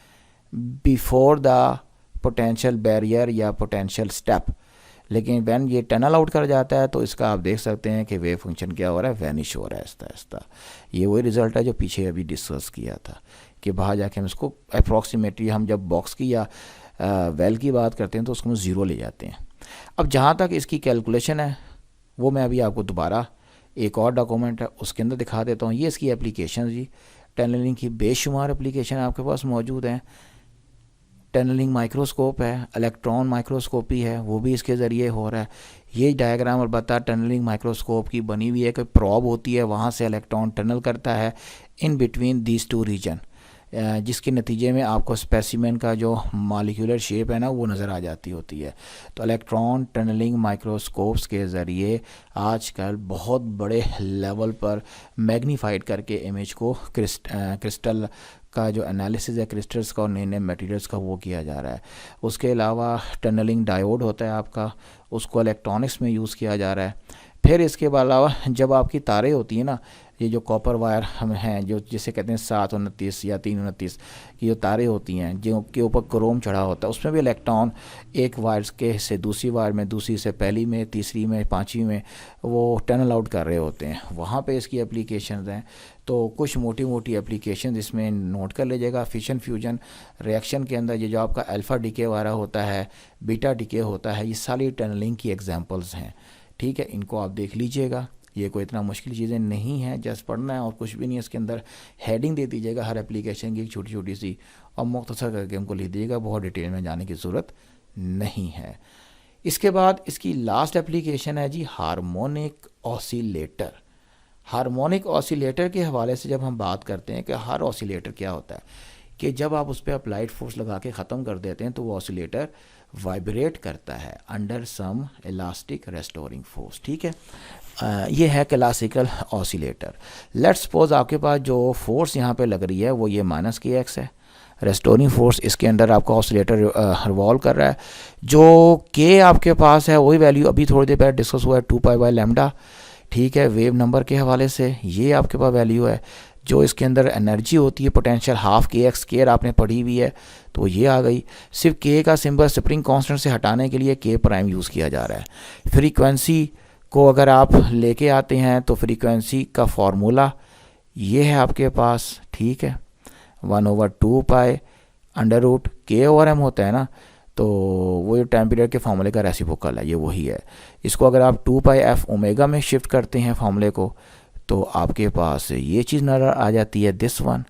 बिफोर द पोटेंशियल बैरियर या पोटेंशियल स्टेप, लेकिन व्हेन ये टनल आउट कर जाता है तो इसका आप देख सकते हैं कि वेव फंक्शन क्या हो रहा है, वैनिश हो रहा है आहिस्ता आहिस्ता। ये वही रिजल्ट है जो पीछे अभी डिस्कस किया था कि बाहर जाके हम इसको अप्रॉक्सीमेटली, हम जब बॉक्स की या वेल की बात करते हैं तो उसको हम ज़ीरो ले जाते हैं। अब जहाँ तक इसकी कैलकुलेशन है, वो मैं अभी आपको दोबारा एक और डॉक्यूमेंट है उसके अंदर दिखा देता हूँ। ये इसकी एप्लीकेशन जी, टनलिंग की बेशुमार एप्लीकेशन आपके पास मौजूद हैं। टनलिंग माइक्रोस्कोप है, इलेक्ट्रॉन माइक्रोस्कोपी है, वो भी इसके ज़रिए हो रहा है। ये डायग्राम और बता टनलिंग माइक्रोस्कोप की बनी हुई है कि प्रॉब होती है, वहाँ से इलेक्ट्रॉन टनल करता है in between these two region, जिसके नतीजे में आपको स्पेसिमेन का जो मॉलिक्यूलर शेप है ना, वो नज़र आ जाती होती है। तो इलेक्ट्रॉन टनलिंग माइक्रोस्कोप्स के ज़रिए आजकल बहुत बड़े लेवल पर मैग्नीफाइड करके इमेज को क्रिस्टल का जो एनालिसिस है क्रिस्टल्स का और नए नए मटेरियल्स का वो किया जा रहा है। उसके अलावा टनलिंग डायोड होता है आपका, उसको इलेक्ट्रॉनिक्स में यूज़ किया जा रहा है। फिर इसके अलावा जब आपकी तारें होती हैं ना, ये जो कॉपर वायर हम हैं, जो जिसे कहते हैं 729 या 329 की जो तारें होती हैं, जो के ऊपर क्रोम चढ़ा होता है, उसमें भी इलेक्ट्रॉन एक वायर के हिस्से दूसरी वायर में, दूसरी से पहली में, तीसरी में, पांचवी में वो टनल आउट कर रहे होते हैं। वहाँ पे इसकी एप्लीकेशंस हैं। तो कुछ मोटी मोटी एप्लीकेशन इसमें नोट कर लीजिएगा। फिशन फ्यूजन रिएक्शन के अंदर ये जो आपका अल्फ़ा डीके वाला होता है, बीटा डीके होता है, ये सारी टनलिंग की एग्जांपल्स हैं। ठीक है, इनको आप देख लीजिएगा, ये कोई इतना मुश्किल चीज़ें नहीं है, जस्ट पढ़ना है और कुछ भी नहीं है। इसके अंदर हेडिंग दे दीजिएगा हर एप्लीकेशन की, एक छोटी छोटी सी, और मुख्तसर करके हमको लिख दीजिएगा, बहुत डिटेल में जाने की ज़रूरत नहीं है। इसके बाद इसकी लास्ट एप्लीकेशन है जी हार्मोनिक ऑसिलेटर। हार्मोनिक ऑसिलेटर के हवाले से जब हम बात करते हैं कि हर ऑसिलेटर क्या होता है, कि जब आप उस पर अप्लाइड फोर्स लगा के ख़त्म कर देते हैं तो वो ऑसिलेटर वाइब्रेट करता है under some elastic restoring force. ठीक है, ये है क्लासिकल ऑसिलेटर। लेट्स सपोज आपके पास जो फोर्स यहाँ पे लग रही है वो ये -kx है, रेस्टोरिंग फोर्स। इसके अंदर आपका ऑसिलेटर रिवॉल्व कर रहा है। जो के आपके पास है वही वैल्यू अभी थोड़ी देर पहले डिस्कस हुआ है, 2π/λ। ठीक है, वेव नंबर के हवाले से ये आपके पास वैल्यू है। जो इसके अंदर एनर्जी होती है पोटेंशियल ½ kx² आपने पढ़ी हुई है, तो ये आ गई। सिर्फ के का सिंबल स्प्रिंग कांस्टेंट से हटाने के लिए के प्राइम यूज़ किया जा रहा है। फ्रीक्वेंसी को अगर आप लेके आते हैं तो फ्रीक्वेंसी का फार्मूला ये है आपके पास। ठीक है, 1/2π √k/m होता है ना, तो वो टाइम पीरियड के फार्मूले का रेसिप्रोकल है, ये वही है। इसको अगर आप 2πf में शिफ्ट करते हैं फार्मूले को, तो आपके पास ये चीज़ नज़र आ जाती है, दिस वन,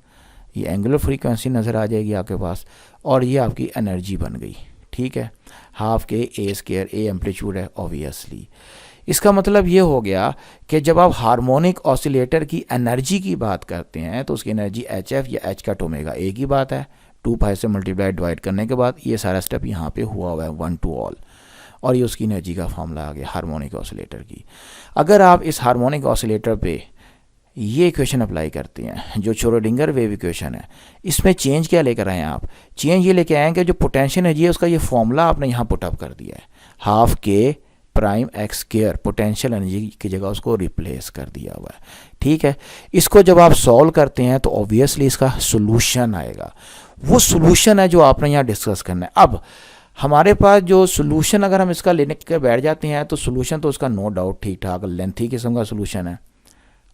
ये एंगुलर फ्रीक्वेंसी नज़र आ जाएगी आपके पास, और ये आपकी एनर्जी बन गई। ठीक है, हाफ के ए स्क्वायर, ए एम्पलीट्यूड है ऑब्वियसली। इसका मतलब ये हो गया कि जब आप हार्मोनिक ऑसिलेटर की एनर्जी की बात करते हैं तो उसकी एनर्जी एच एफ या एच कट ओमेगा एक ही बात है, 2 से मल्टीप्लाई डिवाइड करने के बाद ये सारा स्टेप यहाँ पे हुआ हुआ है 1 to all, और ये उसकी एनर्जी का फॉर्मूला आ गया हार्मोनिक ऑसिलेटर की। अगर आप इस हार्मोनिक ऑसिलेटर पे ये इक्वेशन अप्लाई करते हैं जो श्रोडिंगर वेव इक्वेशन है, इसमें चेंज क्या लेकर आए हैं आप? चेंज ये लेकर आए हैं कि जो पोटेंशियल एनर्जी है उसका ये फॉर्मूला आपने यहाँ पुटअप कर दिया है, हाफ के prime x square, potential energy की जगह उसको रिप्लेस कर दिया हुआ है। ठीक है, इसको जब आप सॉल्व करते हैं तो ऑब्वियसली इसका सोल्यूशन आएगा, वो सोल्यूशन है जो आपने यहाँ डिस्कस करना है। अब हमारे पास जो सोल्यूशन अगर हम इसका लेने के बैठ जाते हैं तो सोल्यूशन तो उसका नो डाउट ठीक ठाक लेंथी किस्म का सोल्यूशन है,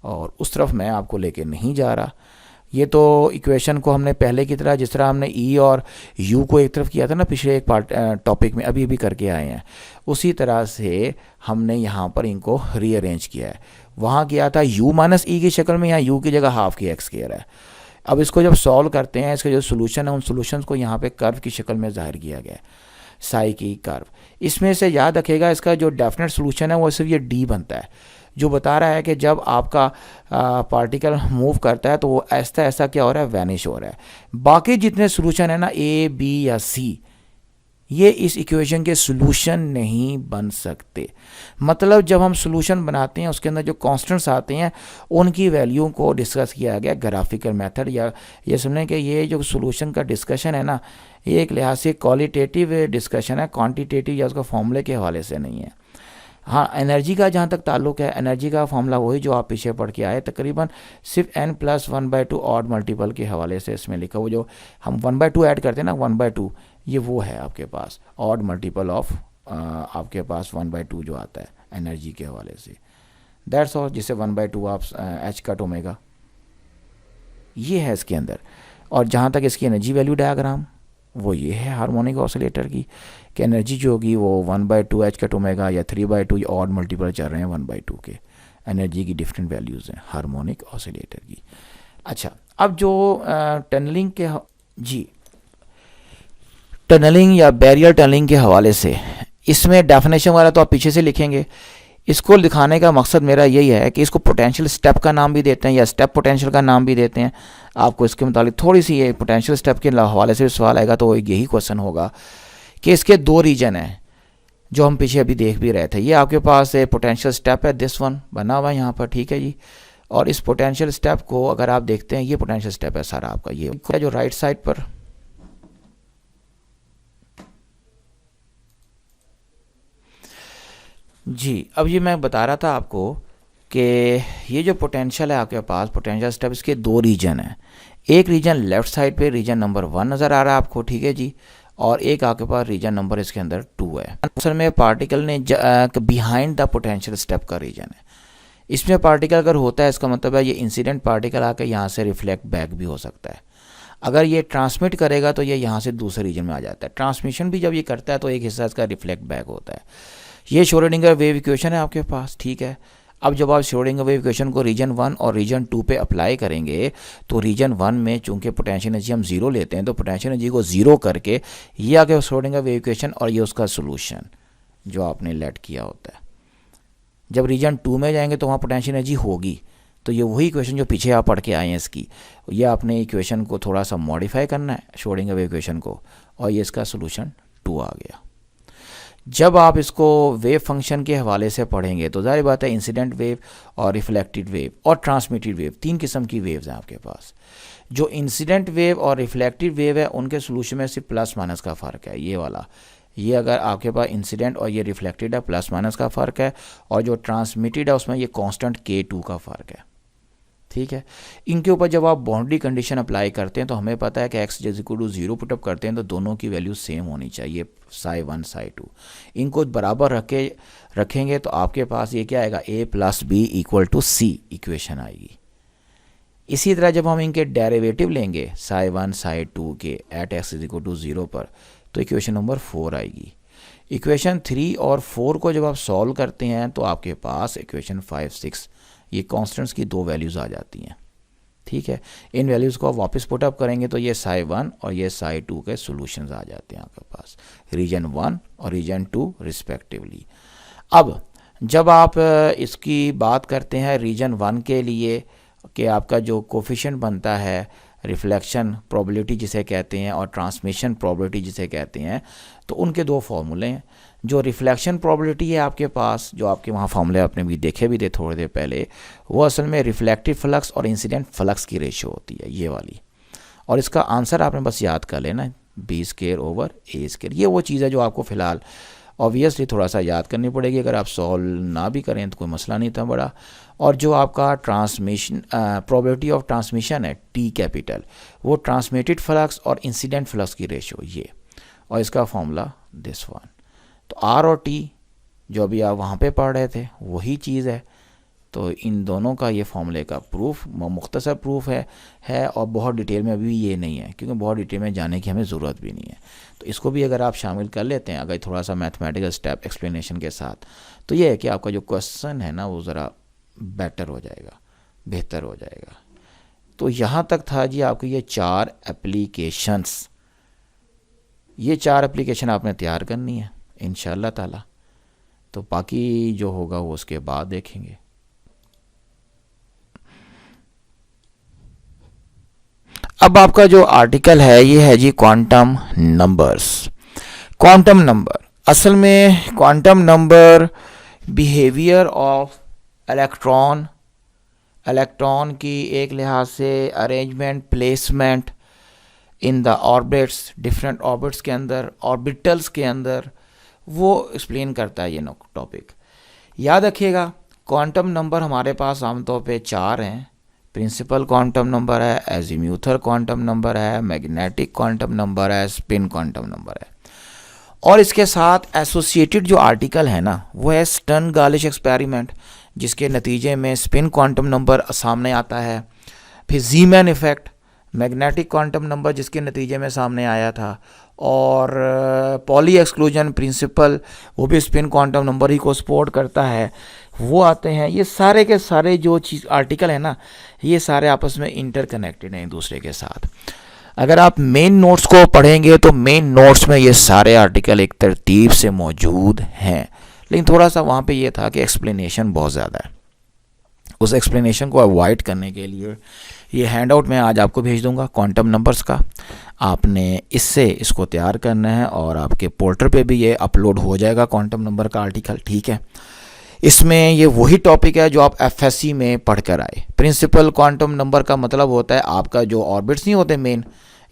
और उस तरफ मैं आपको लेके नहीं जा रहा। ये तो इक्वेशन को हमने पहले की तरह, जिस तरह हमने ई और यू को एक तरफ किया था ना पिछले एक टॉपिक में, अभी भी करके आए हैं, उसी तरह से हमने यहाँ पर इनको रीअरेंज किया है। वहाँ किया था u माइनस ई की शक्ल में, यहाँ u की जगह हाफ की एक्स स्क्वायर है। अब इसको जब सॉल्व करते हैं, इसका जो सोल्यूशन है उन सोल्यूशन को यहाँ पे कर्व की शक्ल में जाहिर किया गया है, साई की कर्व। इसमें से याद रखेगा इसका जो डेफिनेट सोल्यूशन है वो सिर्फ ये डी बनता है, जो बता रहा है कि जब आपका पार्टिकल मूव करता है तो वो ऐसा क्या हो रहा है, वैनिश हो रहा है। बाकी जितने सोल्यूशन है ना ए बी या सी, ये इस इक्वेशन के सोल्यूशन नहीं बन सकते। मतलब जब हम सोल्यूशन बनाते हैं उसके अंदर जो कांस्टेंट्स आते हैं उनकी वैल्यू को डिस्कस किया गया ग्राफिकल मेथड, या ये समझें कि ये जो सोल्यूशन का डिस्कशन है ना, ये एक लिहाज से क्वालिटेटिव डिस्कशन है, क्वांटिटेटिव या उसका फॉर्मूले के हवाले से नहीं है। हाँ, एनर्जी का जहाँ तक ताल्लुक है, एनर्जी का फॉर्मूला वही जो आप पीछे पढ़ के आए, तकरीबन सिर्फ n+1/2 ऑड मल्टीपल के हवाले से इसमें लिखा, वो जो हम 1/2 ऐड करते हैं ना, 1/2 ये वो है आपके पास ऑड मल्टीपल ऑफ आपके पास 1/2 जो आता है एनर्जी के हवाले से, दैट्स ऑल, जिसे 1/2 आप एच कट ओमेगा ये है इसके अंदर। और जहाँ तक इसकी एनर्जी वैल्यू डायग्राम वो ये है हार्मोनिक ऑसिलेटर की, कि एनर्जी जो होगी वो 1/2 एच कट ओमेगा या 3/2 ये ऑड मल्टीपल चल रहे हैं 1/2 के, एनर्जी की डिफरेंट वैल्यूज़ हैं हार्मोनिक ऑसिलेटर की। अच्छा, अब जो टनलिंग के जी टनलिंग या बैरियर टनलिंग के हवाले से, इसमें डेफिनेशन वाला तो आप पीछे से लिखेंगे। इसको दिखाने का मकसद मेरा यही है कि इसको पोटेंशियल स्टेप का नाम भी देते हैं या स्टेप पोटेंशियल का नाम भी देते हैं। आपको इसके मुताबिक थोड़ी सी ये पोटेंशियल स्टेप के हवाले से भी सवाल आएगा तो यही क्वेश्चन होगा कि इसके 2 रीजन हैं जो हम पीछे अभी देख भी रहे थे। ये आपके पास पोटेंशियल स्टेप है, दिस वन बना हुआ है यहाँ पर, ठीक है जी। और इस पोटेंशियल स्टेप को अगर आप देखते हैं, ये पोटेंशियल स्टेप है सारा आपका, ये जो राइट साइड पर जी। अब ये मैं बता रहा था आपको कि ये जो पोटेंशियल है आपके पास, पोटेंशियल स्टेप, इसके 2 रीजन हैं। एक रीजन लेफ्ट साइड पे रीजन नंबर 1 नज़र आ रहा है आपको, ठीक है जी, और एक आपके पास रीजन नंबर इसके अंदर 2 है। असल में पार्टिकल ने बिहाइंड द पोटेंशियल स्टेप का रीजन है। इसमें पार्टिकल अगर होता है इसका मतलब है ये इंसिडेंट पार्टिकल आकर यहाँ से रिफ्लेक्ट बैक भी हो सकता है। अगर ये ट्रांसमिट करेगा तो ये यहाँ से दूसरे रीजन में आ जाता है। ट्रांसमिशन भी जब ये करता है तो एक हिस्सा इसका रिफ्लेक्ट बैक होता है। ये श्रोडिंगर वेव इक्वेशन है आपके पास, ठीक है। अब जब आप श्रोडिंगर वेव इक्वेशन को रीजन 1 और रीजन 2 पे अप्लाई करेंगे तो रीजन 1 में चूंकि पोटेंशियल एनर्जी हम 0 लेते हैं तो पोटेंशियल एनर्जी को 0 करके ये आ गया श्रोडिंगर वेव इक्वेशन और ये उसका सोल्यूशन जो आपने लेट किया होता है। जब रीजन 2 में जाएंगे तो वहाँ पोटेंशियल एनर्जी होगी, तो ये वही इक्वेशन जो पीछे आप पढ़ के आए हैं इसकी, ये आपने इक्वेशन को थोड़ा सा मॉडिफाई करना है श्रोडिंगर वेव इक्वेशन को, और ये इसका सोल्यूशन 2 आ गया। जब आप इसको वेव फंक्शन के हवाले से पढ़ेंगे तो जाहिर बात है इंसिडेंट वेव और रिफ्लेक्टेड वेव और ट्रांसमिटेड वेव 3 किस्म की वेव्स हैं आपके पास। जो इंसिडेंट वेव और रिफ्लेक्टेड वेव है उनके सोल्यूशन में सिर्फ प्लस माइनस का फ़र्क है। ये वाला, ये अगर आपके पास इंसिडेंट और ये रिफ्लेक्टेड है प्लस माइनस का फ़र्क है, और जो ट्रांसमिटेड है उसमें ये कांस्टेंट K2 का फ़र्क है, ठीक है। इनके ऊपर जब आप बाउंड्री कंडीशन अप्लाई करते हैं तो हमें पता है कि x = 0 पुटअप करते हैं तो दोनों की वैल्यू सेम होनी चाहिए, psi1 psi2। इनको बराबर रखेंगे तो आपके पास ये क्या आएगा, a + b = c इक्वेशन आएगी। इसी तरह जब हम इनके डेरिवेटिव लेंगे psi1 psi2 के एट x = 0 पर तो इक्वेशन नंबर 4 आएगी। इक्वेशन 3 और 4 को जब आप सॉल्व करते हैं तो आपके पास इक्वेशन 5 6 ये कांस्टेंट्स की 2 वैल्यूज़ आ जाती हैं, ठीक है। इन वैल्यूज़ को आप वापस पुट अप करेंगे तो ये psi1 और ये psi2 के सॉल्यूशंस आ जाते हैं आपके पास, रीजन 1 और रीजन 2 रिस्पेक्टिवली। अब जब आप इसकी बात करते हैं रीजन 1 के लिए कि आपका जो कोफिशिएंट बनता है रिफ्लेक्शन प्रोबेबिलिटी जिसे कहते हैं और ट्रांसमिशन प्रोबेबिलिटी जिसे कहते हैं, तो उनके दो फार्मूले हैं। जो रिफ्लेक्शन प्रोबेबिलिटी है आपके पास, जो आपके वहाँ फार्मूले आपने भी देखे भी थे थोड़ी देर पहले, वो असल में रिफ्लेक्टिव फ्लक्स और इंसिडेंट फ्लक्स की रेशियो होती है, ये वाली। और इसका आंसर आपने बस याद कर लेना, B²/A²। ये वो चीज़ है जो आपको फ़िलहाल ऑब्वियसली थोड़ा सा याद करनी पड़ेगी। अगर आप सॉल्व ना भी करें तो कोई मसला नहीं था बड़ा। और जो आपका ट्रांसमिशन प्रोबेबिलिटी ऑफ ट्रांसमिशन है T कैपिटल, वो ट्रांसमिटेड फ्लक्स और इंसिडेंट फ्लक्स की रेशियो ये, और इसका फॉर्मूला दिस वन। तो R और T जो अभी आप वहाँ पे पढ़ रहे थे वही चीज़ है। तो इन दोनों का ये फॉर्मूले का प्रूफ मुख्तसर प्रूफ है और बहुत डिटेल में अभी ये नहीं है, क्योंकि बहुत डिटेल में जाने की हमें ज़रूरत भी नहीं है। तो इसको भी अगर आप शामिल कर लेते हैं अगर थोड़ा सा मैथमेटिकल स्टेप एक्सप्लेनेशन के साथ, तो ये है कि आपका जो क्वेश्चन है ना वो ज़रा बेटर हो जाएगा, बेहतर हो जाएगा। तो यहाँ तक था जी आपके ये 4 एप्लीकेशंस। ये 4 एप्लीकेशन आपने तैयार करनी है इंशाअल्लाह ताला। तो बाकी जो होगा वो उसके बाद देखेंगे। अब आपका जो आर्टिकल है ये है जी क्वांटम नंबर्स। क्वांटम नंबर असल में quantum number behaviour of electron की एक लिहाज से arrangement placement in the orbits, different orbits के अंदर, ऑर्बिटल्स के अंदर, वो एक्सप्लेन करता है ये टॉपिक। याद रखिएगा क्वांटम नंबर हमारे पास आमतौर पे 4 हैं। प्रिंसिपल क्वांटम नंबर है, एजीम्यूथल क्वांटम नंबर है, मैग्नेटिक क्वांटम नंबर है, स्पिन क्वांटम नंबर है। और इसके साथ एसोसिएटेड जो आर्टिकल है ना वो है स्टर्न गालिश एक्सपेरिमेंट, जिसके नतीजे में स्पिन क्वांटम नंबर सामने आता है। फिर ज़ीमैन इफ़ेक्ट, मैग्नेटिक क्वांटम नंबर जिसके नतीजे में सामने आया था। और पॉली एक्सक्लूजन प्रिंसिपल, वो भी स्पिन क्वांटम नंबर ही को सपोर्ट करता है, वो आते हैं। ये सारे के सारे जो चीज़ आर्टिकल है ना ये सारे आपस में इंटरकनेक्टेड हैं एक दूसरे के साथ। अगर आप मेन नोट्स को पढ़ेंगे तो मेन नोट्स में ये सारे आर्टिकल एक तरतीब से मौजूद हैं, लेकिन थोड़ा सा वहाँ पे ये था कि एक्सप्लेनेशन बहुत ज़्यादा है। उस एक्सप्लेनेशन को अवॉइड करने के लिए ये हैंड आउट मैं आज आपको भेज दूंगा क्वांटम नंबर्स का। आपने इसको तैयार करना है और आपके पोर्टल पे भी ये अपलोड हो जाएगा क्वांटम नंबर का आर्टिकल, ठीक है। इसमें ये वही टॉपिक है जो आप एफएससी में पढ़ कर आए। प्रिंसिपल क्वांटम नंबर का मतलब होता है आपका जो ऑर्बिट्स नहीं होते मेन,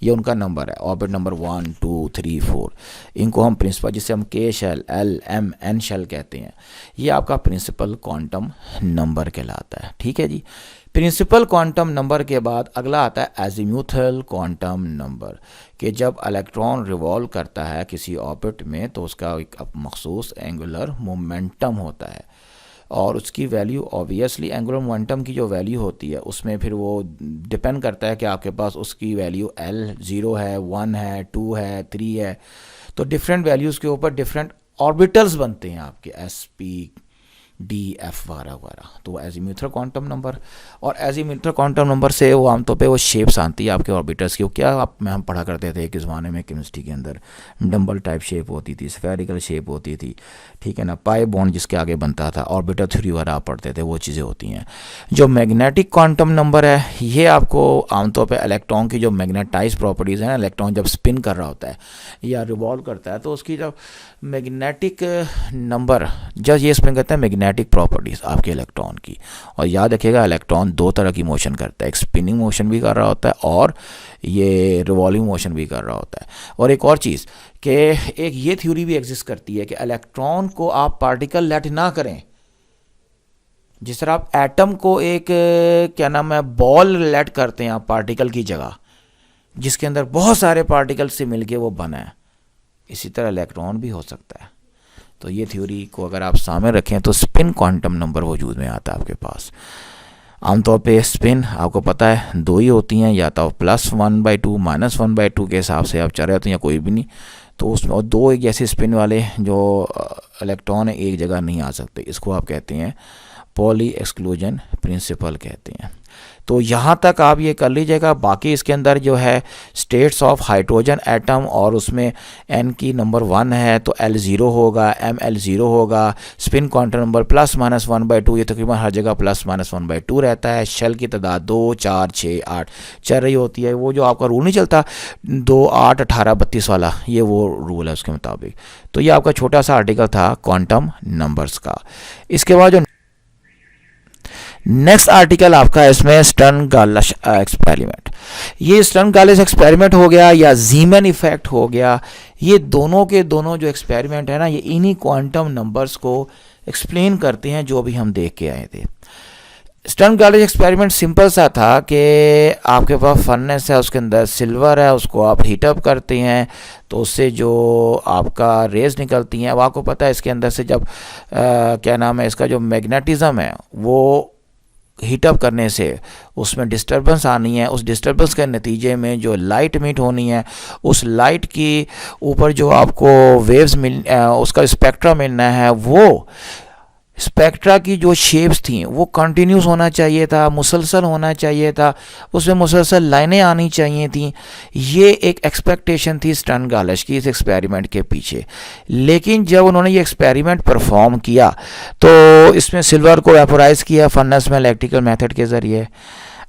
ये उनका नंबर है, ऑर्बिट नंबर 1 2 3 4। इनको हम प्रिंसिपल, जिसे हम K shell L M N shell कहते हैं, ये आपका प्रिंसिपल क्वांटम नंबर कहलाता है, ठीक है जी। प्रिंसिपल क्वांटम नंबर के बाद अगला आता है एजीम्यूथल क्वांटम नंबर, कि जब इलेक्ट्रॉन रिवॉल्व करता है किसी ऑर्बिट में तो उसका एक मखसूस एंगुलर मोमेंटम होता है, और उसकी वैल्यू ऑब्वियसली एंगुलर मोमेंटम की जो वैल्यू होती है उसमें फिर वो डिपेंड करता है कि आपके पास उसकी वैल्यू L 0 है, 1 है, 2 है, 3 है। तो डिफरेंट वैल्यूज़ के ऊपर डिफरेंट ऑर्बिटल्स बनते हैं आपके SP D F वगैरह। तो एजीम्यूथल क्वांटम नंबर, और एजीम्यूथल क्वांटम नंबर से वो आमतौर पे वो शेप्स आती है आपके ऑर्बिटल्स की। क्या हम पढ़ा करते थे एक ज़माने में केमिस्ट्री के अंदर, डम्बल टाइप शेप होती थी, स्फेरिकल शेप होती थी, ठीक है ना, पाई बॉन्ड जिसके आगे बनता था, ऑर्बिटल थ्योरी वगैरह आप पढ़ते थे, वो चीज़ें होती हैं। जो मैग्नेटिक क्वांटम नंबर है ये आपको आमतौर पर इलेक्ट्रॉन की जो मैग्नेटाइज प्रॉपर्टीज़ हैं ना, इलेक्ट्रॉन जब स्पिन कर रहा होता है या रिवॉल्व करता है तो उसकी जो मैग्नेटिक नंबर, जब ये स्पिन करते हैं मैग्नेटिक प्रॉपर्टीज़ आपके इलेक्ट्रॉन की। और याद रखिएगा इलेक्ट्रॉन 2 तरह की मोशन करता है, एक स्पिनिंग मोशन भी कर रहा होता है और ये रिवॉल्विंग मोशन भी कर रहा होता है। और एक और चीज़ कि एक ये थ्योरी भी एग्जिस्ट करती है कि इलेक्ट्रॉन को आप पार्टिकल लेट ना करें, जिस तरह आप एटम को एक क्या नाम है बॉल लेट करते हैं आप पार्टिकल की जगह, जिसके अंदर बहुत सारे पार्टिकल से मिलके वो बना है, इसी तरह इलेक्ट्रॉन भी हो सकता है। तो ये थ्योरी को अगर आप सामने रखें तो स्पिन क्वांटम नंबर वजूद में आता है आपके पास। आमतौर पे स्पिन आपको पता है 2 ही होती हैं, या तो +1/2 -1/2 के हिसाब से आप चल रहे होते हैं या कोई भी नहीं। तो उसमें और 2 एक ऐसे स्पिन वाले जो इलेक्ट्रॉन एक जगह नहीं आ सकते, इसको आप कहते हैं पॉली एक्सक्लूजन प्रिंसिपल कहते हैं। तो यहाँ तक आप ये कर लीजिएगा। बाकी इसके अंदर जो है स्टेट्स ऑफ हाइड्रोजन एटम और उसमें n की नंबर 1 है तो L 0 होगा, M L 0 होगा, स्पिन क्वांटम नंबर +-1/2, ये तकरीबन हर जगह +-1/2 रहता है। शेल की तादाद 2, 4, 6, 8 चल रही होती है। वो जो आपका रूल नहीं चलता 2, 8, 18, 32 वाला, ये वो रूल है उसके मुताबिक। तो ये आपका छोटा सा आर्टिकल था क्वांटम नंबर्स का। इसके बाद जो नेक्स्ट आर्टिकल आपका है इसमें स्टर्न गार्लिश एक्सपेरिमेंट। ये स्टर्न गार्लिश एक्सपेरिमेंट हो गया या ज़ीमैन इफेक्ट हो गया, ये दोनों के दोनों जो एक्सपेरिमेंट है ना, ये इन्हीं क्वांटम नंबर्स को एक्सप्लेन करते हैं जो अभी हम देख के आए थे। स्टर्न गार्लिश एक्सपेरिमेंट सिंपल सा था कि आपके पास फर्नेस है, उसके अंदर सिल्वर है, उसको आप हीटअप करते हैं तो उससे जो आपका रेज निकलती हैं, वो आपको पता है इसके अंदर से जब क्या नाम है इसका, जो मैग्नेटिज्म है वो हीटअप करने से उसमें डिस्टर्बेंस आनी है। उस डिस्टर्बेंस के नतीजे में जो लाइट इमिट होनी है, उस लाइट की ऊपर जो आपको वेव्स उसका स्पेक्ट्रा मिलना है, वो स्पेक्ट्रा की जो शेप्स थी वो कंटिन्यूस होना चाहिए था, मुसलसल होना चाहिए था, उसमें मुसलसल लाइनें आनी चाहिए थी। ये एक एक्सपेक्टेशन थी स्टर्न गार्लिश की इस एक्सपेरिमेंट के पीछे। लेकिन जब उन्होंने ये एक्सपेरिमेंट परफॉर्म किया तो इसमें सिल्वर को वेपोराइज किया फर्नेस में इलेक्ट्रिकल मेथड के ज़रिए,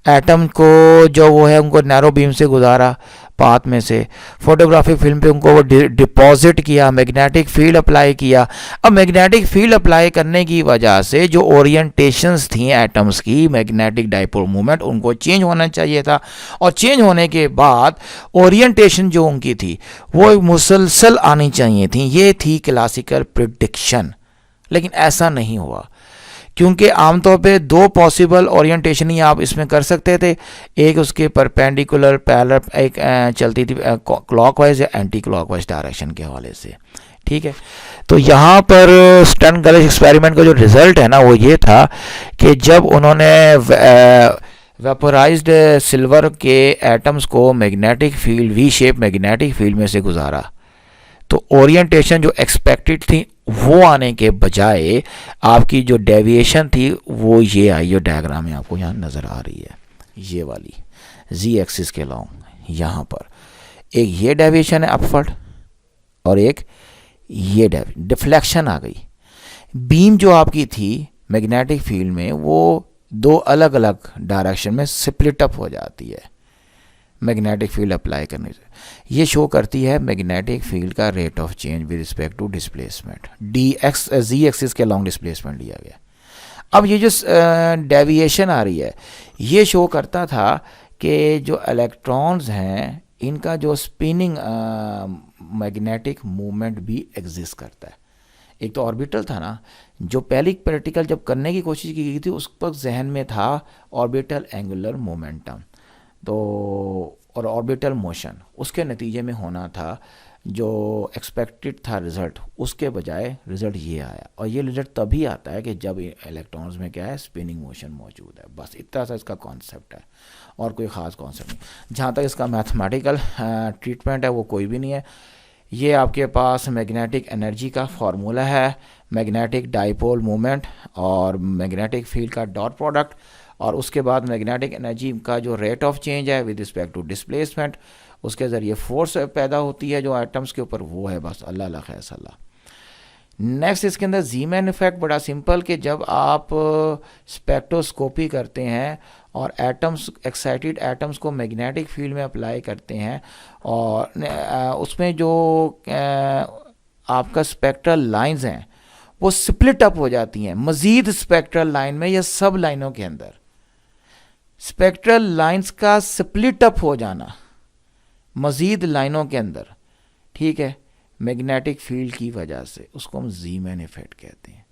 एटम को जो वो है उनको नैरो बीम से गुजारा पाथ में से, फोटोग्राफिक फिल्म पे उनको वो डिपॉजिट किया, मैग्नेटिक फील्ड अप्लाई किया। अब मैग्नेटिक फील्ड अप्लाई करने की वजह से जो ओरिएंटेशंस थी एटम्स की, मैग्नेटिक डाइपोल मूवमेंट, उनको चेंज होना चाहिए था। और चेंज होने के बाद ओरिएंटेशन जो उनकी थी वो मुसलसल आनी चाहिए थी। ये थी क्लासिकल प्रिडिक्शन। लेकिन ऐसा नहीं हुआ क्योंकि आमतौर पे दो पॉसिबल ओरिएंटेशन ही आप इसमें कर सकते थे। एक उसके परपेंडिकुलर पैरेलल एक चलती थी क्लॉकवाइज या एंटी क्लॉकवाइज डायरेक्शन के हवाले से, ठीक है। तो यहाँ पर स्टर्न गार्लिश एक्सपेरिमेंट का जो रिजल्ट है ना वो ये था कि जब उन्होंने वेपोराइज्ड सिल्वर के एटम्स को magnetic field, V shape magnetic field में से गुजारा, तो ओरिएंटेशन जो एक्सपेक्टेड थी वो आने के बजाय आपकी जो डेविएशन थी वो ये आई, जो डायग्राम में आपको यहाँ नज़र आ रही है, ये वाली जी एक्सिस के लॉन्ग। यहाँ पर एक ये डेविएशन है अपवर्ड और एक ये डिफ्लेक्शन आ गई। बीम जो आपकी थी मैग्नेटिक फील्ड में वो दो अलग अलग डायरेक्शन में स्प्लिट अप हो जाती है मैग्नेटिक फील्ड अप्लाई करने से। ये शो करती है मैग्नेटिक फील्ड का rate of change with respect to displacement, Z axis के लॉन्ग डिस्प्लेसमेंट लिया गया। अब ये जो डेविएशन आ रही है ये शो करता था कि जो इलेक्ट्रॉन्स हैं इनका जो स्पिनिंग मैग्नेटिक मूवमेंट भी एग्जिस्ट करता है। एक तो ऑर्बिटल था ना, जो पहली प्रैक्टिकल जब करने की कोशिश की गई थी उस वक्त जहन में था ऑर्बिटल एंगुलर मोमेंटम तो और ऑर्बिटल मोशन, उसके नतीजे में होना था जो एक्सपेक्टेड था रिज़ल्ट, उसके बजाय रिज़ल्ट ये आया। और ये रिज़ल्ट तभी आता है कि जब इलेक्ट्रॉन्स में क्या है, स्पिनिंग मोशन मौजूद है। बस इतना सा इसका कॉन्सेप्ट है और कोई ख़ास कॉन्सेप्ट नहीं। जहाँ तक इसका मैथमेटिकल ट्रीटमेंट है वो कोई भी नहीं है। ये आपके पास मैग्नेटिक एनर्जी का फार्मूला है, मैग्नेटिक डाइपोल मोमेंट और मैग्नेटिक फील्ड का डॉट प्रोडक्ट, और उसके बाद मैग्नेटिक एनर्जी का जो रेट ऑफ चेंज है विद रिस्पेक्ट टू डिस्प्लेसमेंट, उसके ज़रिए फोर्स पैदा होती है जो एटम्स के ऊपर, वो है बस। अल्लाह अल्लाह खैर सल्ला। नेक्स्ट इसके अंदर ज़ीमैन इफेक्ट बड़ा सिंपल कि जब आप स्पेक्ट्रोस्कोपी करते हैं और एटम्स, एक्साइटेड एटम्स को मैग्नेटिक फील्ड में अप्लाई करते हैं और उसमें जो आपका स्पेक्ट्रल लाइंस हैं वो स्प्लिट अप हो जाती हैं मज़ीद स्पेक्ट्रल लाइन में या सब लाइनों के अंदर। स्पेक्ट्रल लाइंस का स्प्लिट अप हो जाना मज़ीद लाइनों के अंदर, ठीक है, मैग्नेटिक फील्ड की वजह से, उसको हम ज़ीमैन इफेक्ट कहते हैं।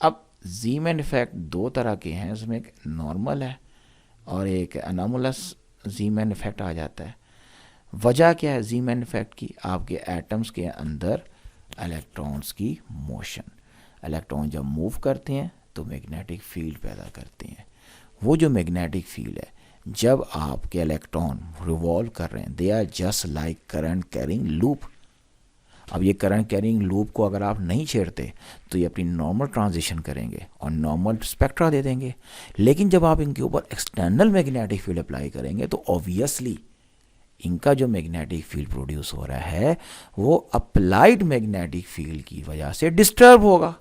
अब ज़ीमैन इफेक्ट दो तरह के हैं, उसमें एक नॉर्मल है और एक अनोमलस ज़ीमैन इफेक्ट आ जाता है। वजह क्या है ज़ीमैन इफेक्ट की? आपके एटम्स के अंदर इलेक्ट्रॉन्स की मोशन, इलेक्ट्रॉन जब मूव करते हैं तो मैग्नेटिक फील्ड पैदा करते हैं। वो जो मैग्नेटिक फील्ड है, जब आपके इलेक्ट्रॉन रिवॉल्व कर रहे हैं, they are just like current carrying loop. अब ये करंट कैरिंग लूप को अगर आप नहीं छेड़ते तो ये अपनी नॉर्मल ट्रांजिशन करेंगे और नॉर्मल स्पेक्ट्रा दे देंगे। लेकिन जब आप इनके ऊपर एक्सटर्नल मैग्नेटिक फील्ड अप्लाई करेंगे तो ऑब्वियसली इनका जो मैग्नेटिक फील्ड प्रोड्यूस हो रहा है वो अप्लाइड मैग्नेटिक फील्ड की वजह से डिस्टर्ब होगा।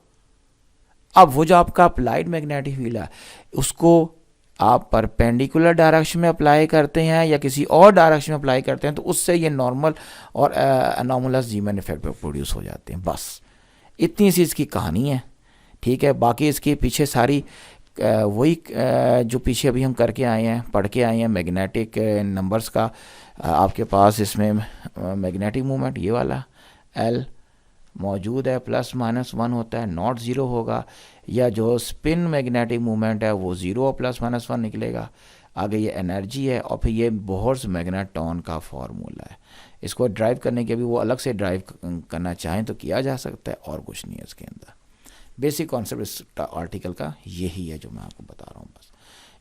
अब वो जो आपका अप्लाइड मैग्नेटिक फील्ड है उसको आप परपेंडिकुलर डायरेक्शन में अप्लाई करते हैं या किसी और डायरेक्शन में अप्लाई करते हैं तो उससे ये नॉर्मल और अनोमलस जीमैन इफेक्ट प्रोड्यूस हो जाते हैं। बस इतनी सी इसकी कहानी है, ठीक है। बाकी इसके पीछे सारी वही जो पीछे अभी हम करके आए हैं, पढ़ के आए हैं मैग्नेटिक नंबर्स का। आपके पास इसमें मैग्नेटिक मूवमेंट ये वाला एल मौजूद है, प्लस माइनस 1 होता है, नॉट ज़ीरो होगा, या जो स्पिन मैग्नेटिक मूवमेंट है वो 0 और प्लस माइनस 1 निकलेगा। आगे ये एनर्जी है और फिर ये बोहर्स मैग्नेटॉन का फार्मूला है। इसको ड्राइव करने के भी वो अलग से ड्राइव करना चाहें तो किया जा सकता है, और कुछ नहीं है इसके अंदर। बेसिक कॉन्सेप्ट इस आर्टिकल का यही है जो मैं आपको बता रहा हूँ। बस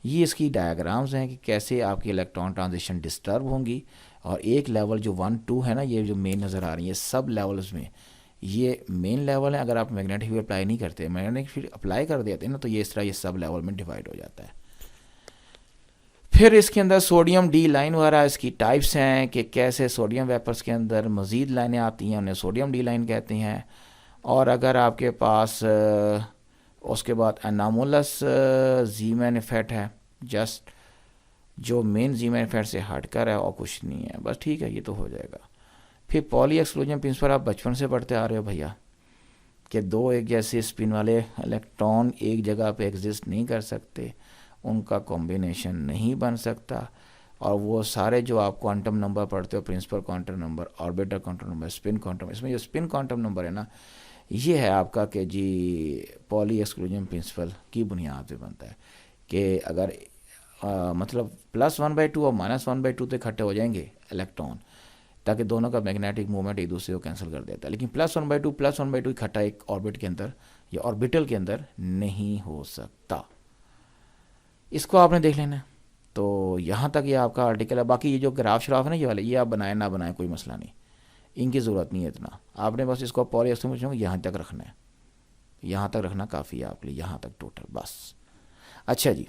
ये इसकी डायग्राम्स हैं कि कैसे आपकी इलेक्ट्रॉन ट्रांजिशन डिस्टर्ब होंगी, और एक लेवल जो 1 2 है ना, ये जो मेन नज़र आ रही है सब लेवल्स में ये मेन लेवल है। अगर आप मैग्नेटिक फील्ड अप्लाई नहीं करते, मैग्नेटिक फील्ड अप्लाई कर देते हैं ना, तो ये इस तरह ये सब लेवल में डिवाइड हो जाता है। फिर इसके अंदर सोडियम डी लाइन वगैरह इसकी टाइप्स हैं कि कैसे सोडियम वेपर्स के अंदर मज़ीद लाइनें आती हैं, उन्हें सोडियम डी लाइन कहते हैं। और अगर आपके पास उसके बाद अनोमलस जीमैन इफेक्ट है, जस्ट जो मेन जीमैन इफेक्ट से हटकर है और कुछ नहीं है, बस ठीक है, ये तो हो जाएगा। फिर पॉली एक्सक्लूजन प्रिंसिपल आप बचपन से पढ़ते आ रहे हो भैया, कि दो एक जैसे स्पिन वाले इलेक्ट्रॉन एक जगह पे एग्जिस्ट नहीं कर सकते, उनका कॉम्बिनेशन नहीं बन सकता। और वो सारे जो आप क्वांटम नंबर पढ़ते हो, principal quantum number, orbital quantum number, spin quantum, इसमें जो स्पिन क्वांटम नंबर है ना, ये है आपका कि जी पॉली एक्सक्लूजन प्रिंसिपल की बुनियाद पे बनता है कि अगर मतलब +1/2 और -1/2 तो इकट्ठे हो जाएंगे इलेक्ट्रॉन, ताकि दोनों का मैग्नेटिक मूवमेंट एक दूसरे को कैंसिल कर देता है। लेकिन +1/2 इकट्ठा एक ऑर्बिट के अंदर या ऑर्बिटल के अंदर नहीं हो सकता। इसको आपने देख लेना। तो यहाँ तक ये आपका आर्टिकल है। बाकी ये जो ग्राफ श्राफ है ना, ये वाले, ये आप बनाए ना बनाए कोई मसला नहीं, इनकी ज़रूरत नहीं है इतना। आपने बस इसको पॉली एक्सक्लूजन यहाँ तक रखना है, यहाँ तक रखना काफ़ी है आपके लिए, यहाँ तक टोटल बस। अच्छा जी,